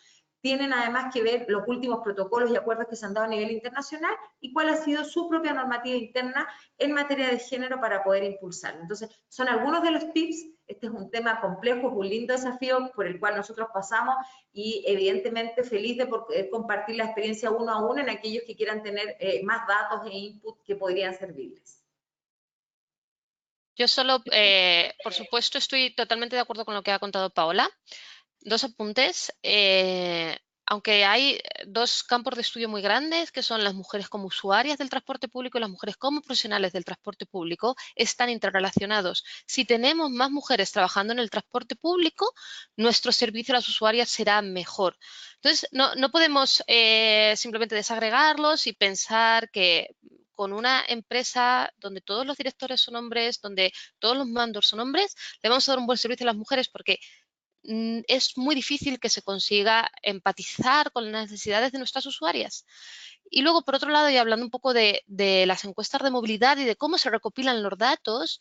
Tienen además que ver los últimos protocolos y acuerdos que se han dado a nivel internacional y cuál ha sido su propia normativa interna en materia de género para poder impulsarlo. Entonces, son algunos de los tips. Este es un tema complejo, es un lindo desafío por el cual nosotros pasamos y evidentemente feliz de poder compartir la experiencia uno a uno en aquellos que quieran tener más datos e input que podrían servirles. Yo solo, por supuesto, estoy totalmente de acuerdo con lo que ha contado Paola. Dos apuntes. Aunque hay dos campos de estudio muy grandes, que son las mujeres como usuarias del transporte público y las mujeres como profesionales del transporte público, están interrelacionados. Si tenemos más mujeres trabajando en el transporte público, nuestro servicio a las usuarias será mejor. Entonces, no podemos simplemente desagregarlos y pensar que con una empresa donde todos los directores son hombres, donde todos los mandos son hombres, le vamos a dar un buen servicio a las mujeres porque es muy difícil que se consiga empatizar con las necesidades de nuestras usuarias. Y luego, por otro lado, y hablando un poco de las encuestas de movilidad y de cómo se recopilan los datos,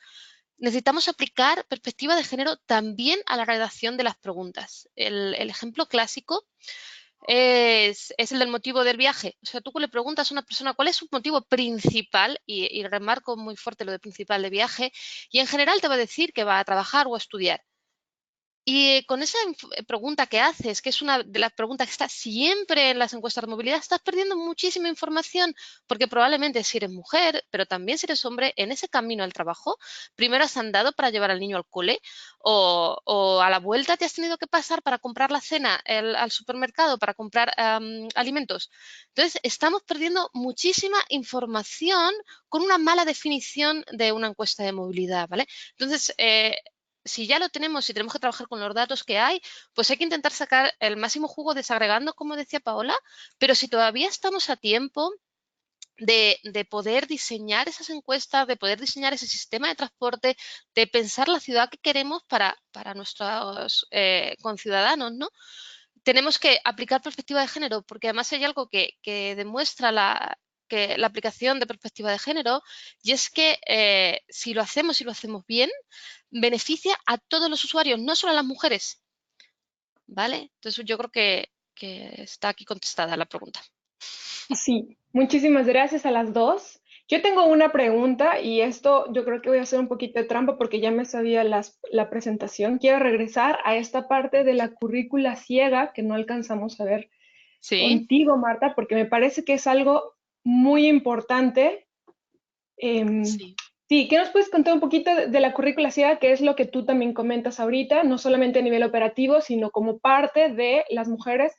necesitamos aplicar perspectiva de género también a la redacción de las preguntas. El ejemplo clásico es el del motivo del viaje. O sea, tú le preguntas a una persona cuál es su motivo principal, y remarco muy fuerte lo de principal de viaje, y en general te va a decir que va a trabajar o a estudiar. Y con esa pregunta que haces, que es una de las preguntas que está siempre en las encuestas de movilidad, estás perdiendo muchísima información porque probablemente si eres mujer, pero también si eres hombre, en ese camino al trabajo, primero has andado para llevar al niño al cole o a la vuelta te has tenido que pasar para comprar la cena al supermercado, para comprar alimentos. Entonces, estamos perdiendo muchísima información con una mala definición de una encuesta de movilidad, ¿vale? Entonces, si ya lo tenemos y tenemos que trabajar con los datos que hay, pues hay que intentar sacar el máximo jugo desagregando, como decía Paola, pero si todavía estamos a tiempo de poder diseñar esas encuestas, de poder diseñar ese sistema de transporte, de pensar la ciudad que queremos para nuestros conciudadanos, ¿no? Tenemos que aplicar perspectiva de género, porque además hay algo que demuestra la aplicación de perspectiva de género, y es que si lo hacemos y lo hacemos bien, beneficia a todos los usuarios, no solo a las mujeres. ¿Vale? Entonces yo creo que está aquí contestada la pregunta. Sí, muchísimas gracias a las dos. Yo tengo una pregunta y esto yo creo que voy a hacer un poquito de trampa porque ya me sabía la presentación. Quiero regresar a esta parte de la currícula ciega que no alcanzamos a ver contigo, Marta, porque me parece que es algo muy importante. Sí, ¿qué nos puedes contar un poquito de la currícula ciega, que es lo que tú también comentas ahorita, no solamente a nivel operativo, sino como parte de las mujeres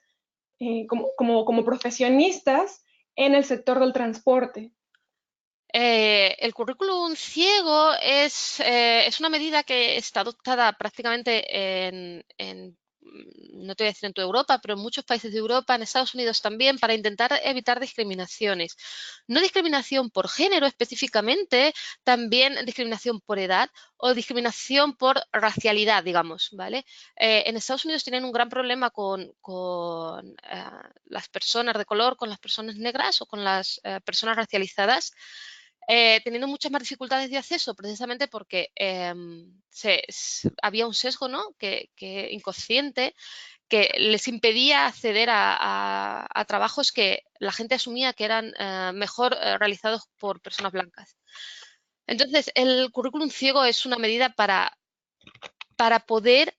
como profesionistas en el sector del transporte? El currículum ciego es una medida que está adoptada prácticamente en no te voy a decir en toda Europa, pero en muchos países de Europa, en Estados Unidos también, para intentar evitar discriminaciones. No discriminación por género específicamente, también discriminación por edad o discriminación por racialidad, digamos, ¿vale? En Estados Unidos tienen un gran problema con las personas de color, con las personas negras o con las personas racializadas, teniendo muchas más dificultades de acceso, precisamente porque había un sesgo, ¿no? que inconsciente que les impedía acceder a trabajos que la gente asumía que eran mejor realizados por personas blancas. Entonces, el currículum ciego es una medida para poder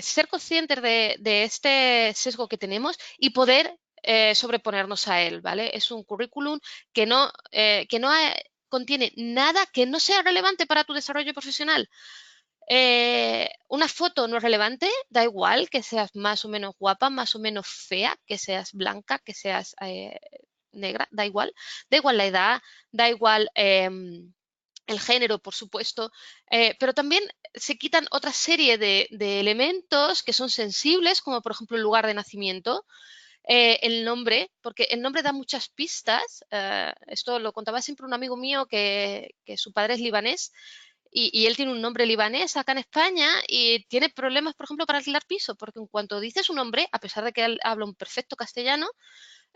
ser conscientes de este sesgo que tenemos y poder sobreponernos a él, ¿vale? Es un currículum que no contiene nada que no sea relevante para tu desarrollo profesional. Una foto no es relevante, da igual que seas más o menos guapa, más o menos fea, que seas blanca, que seas negra, da igual la edad, da igual el género, por supuesto, pero también se quitan otra serie de elementos que son sensibles, como por ejemplo el lugar de nacimiento, el nombre, porque el nombre da muchas pistas. Esto lo contaba siempre un amigo mío que su padre es libanés y él tiene un nombre libanés acá en España y tiene problemas, por ejemplo, para alquilar piso, porque en cuanto dice su nombre, a pesar de que él habla un perfecto castellano,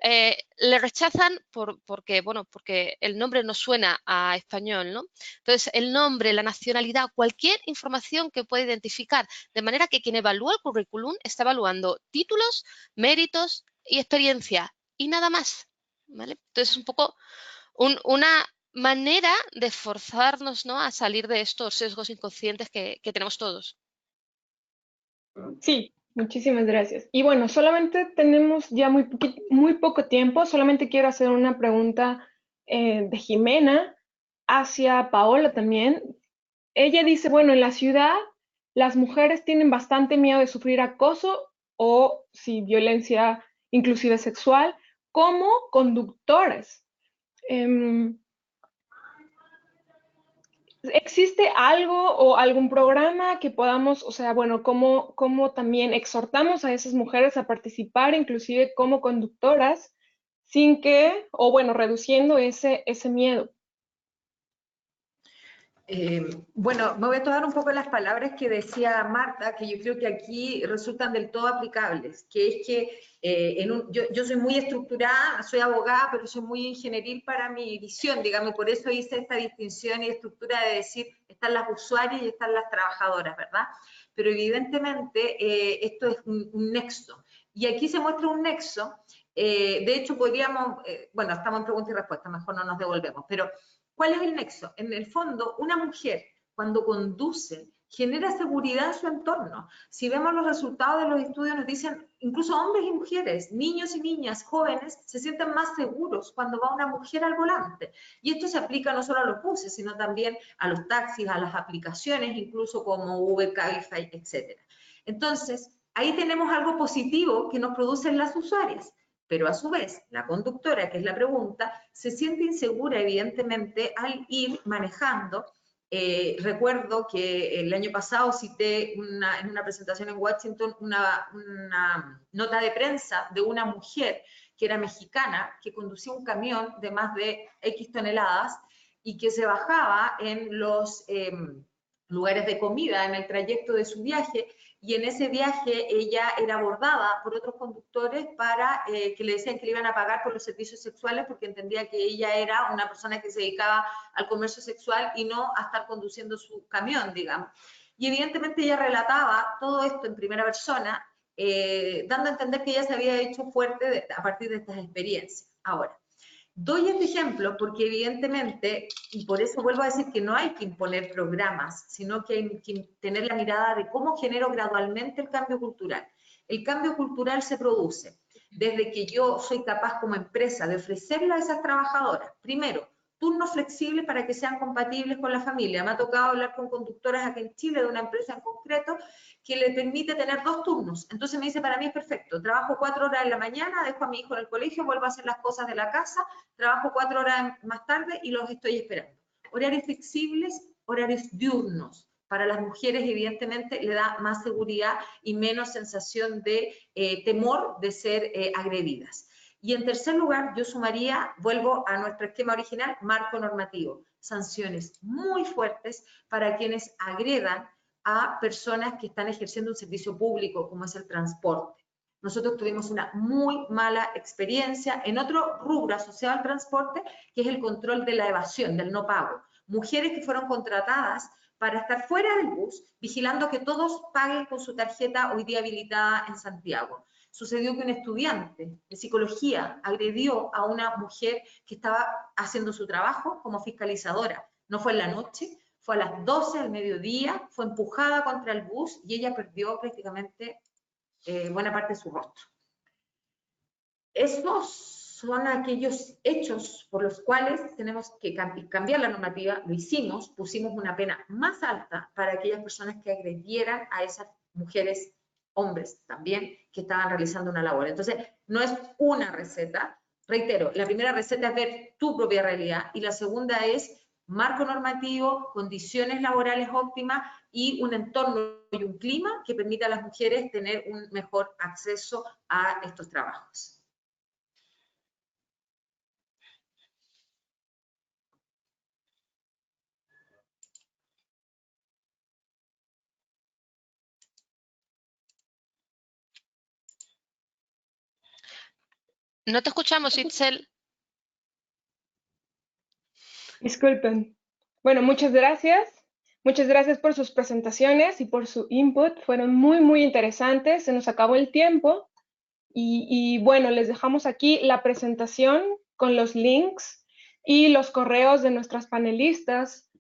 le rechazan porque el nombre no suena a español, ¿no? Entonces, el nombre, la nacionalidad, cualquier información que pueda identificar, de manera que quien evalúa el currículum está evaluando títulos, méritos y experiencia y nada más, ¿vale? Entonces, es un poco una manera de forzarnos, ¿no?, a salir de estos sesgos inconscientes que tenemos todos. Sí, muchísimas gracias. Y bueno, solamente tenemos ya muy poco tiempo. Solamente quiero hacer una pregunta de Jimena hacia Paola también. Ella dice, bueno, en la ciudad las mujeres tienen bastante miedo de sufrir acoso o sí, violencia inclusive sexual como conductores. ¿Existe algo o algún programa que podamos, o sea, bueno, cómo también exhortamos a esas mujeres a participar, inclusive como conductoras, sin que, o bueno, reduciendo ese miedo? Bueno, me voy a tomar un poco las palabras que decía Marta, que yo creo que aquí resultan del todo aplicables, que es que yo soy muy estructurada, soy abogada, pero soy muy ingenieril para mi visión, digamos, por eso hice esta distinción y estructura de decir, están las usuarias y están las trabajadoras, ¿verdad? Pero evidentemente esto es un nexo, y aquí se muestra un nexo, de hecho podríamos, bueno, estamos en pregunta y respuesta, mejor no nos devolvemos, pero ¿cuál es el nexo? En el fondo, una mujer cuando conduce genera seguridad en su entorno. Si vemos los resultados de los estudios nos dicen, incluso hombres y mujeres, niños y niñas, jóvenes, se sienten más seguros cuando va una mujer al volante. Y esto se aplica no solo a los buses, sino también a los taxis, a las aplicaciones, incluso como Uber, Cabify, etc. Entonces, ahí tenemos algo positivo que nos producen las usuarias. Pero a su vez, la conductora, que es la pregunta, se siente insegura, evidentemente, al ir manejando. Recuerdo que el año pasado cité en una presentación en Washington una nota de prensa de una mujer que era mexicana, que conducía un camión de más de X toneladas y que se bajaba en los lugares de comida en el trayecto de su viaje, y en ese viaje ella era abordada por otros conductores para que le decían que le iban a pagar por los servicios sexuales porque entendía que ella era una persona que se dedicaba al comercio sexual y no a estar conduciendo su camión, digamos. Y evidentemente ella relataba todo esto en primera persona, dando a entender que ella se había hecho fuerte a partir de estas experiencias. Ahora, doy este ejemplo porque evidentemente, y por eso vuelvo a decir que no hay que imponer programas, sino que hay que tener la mirada de cómo genero gradualmente el cambio cultural. El cambio cultural se produce desde que yo soy capaz como empresa de ofrecerle a esas trabajadoras, primero, turnos flexibles para que sean compatibles con la familia. Me ha tocado hablar con conductoras aquí en Chile de una empresa en concreto que le permite tener 2 turnos. Entonces me dice, para mí es perfecto, trabajo 4 horas en la mañana, dejo a mi hijo en el colegio, vuelvo a hacer las cosas de la casa, trabajo 4 horas más tarde y los estoy esperando. Horarios flexibles, horarios diurnos, Para las mujeres, evidentemente, le da más seguridad y menos sensación de temor de ser agredidas. Y en tercer lugar, yo sumaría, vuelvo a nuestro esquema original, marco normativo. Sanciones muy fuertes para quienes agredan a personas que están ejerciendo un servicio público, como es el transporte. Nosotros tuvimos una muy mala experiencia en otro rubro asociado al transporte, que es el control de la evasión, del no pago. Mujeres que fueron contratadas para estar fuera del bus, vigilando que todos paguen con su tarjeta hoy día habilitada en Santiago. Sucedió que un estudiante de psicología agredió a una mujer que estaba haciendo su trabajo como fiscalizadora. No fue en la noche, fue a las 12 del mediodía, fue empujada contra el bus y ella perdió prácticamente buena parte de su rostro. Estos son aquellos hechos por los cuales tenemos que cambiar la normativa. Lo hicimos, pusimos una pena más alta para aquellas personas que agredieran a esas mujeres, hombres también, que estaban realizando una labor. Entonces, no es una receta. Reitero, la primera receta es ver tu propia realidad y la segunda es marco normativo, condiciones laborales óptimas y un entorno y un clima que permita a las mujeres tener un mejor acceso a estos trabajos. No te escuchamos, Itzel. Disculpen. Bueno, muchas gracias. Muchas gracias por sus presentaciones y por su input. Fueron muy, muy interesantes. Se nos acabó el tiempo. Y bueno, les dejamos aquí la presentación con los links y los correos de nuestras panelistas,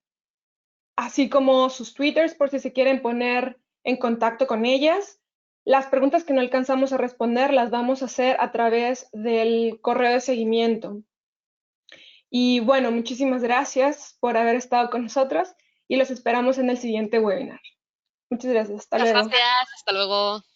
así como sus twitters por si se quieren poner en contacto con ellas. Las preguntas que no alcanzamos a responder las vamos a hacer a través del correo de seguimiento. Y bueno, muchísimas gracias por haber estado con nosotros y los esperamos en el siguiente webinar. Muchas gracias. Hasta luego. Muchas gracias. Hasta luego.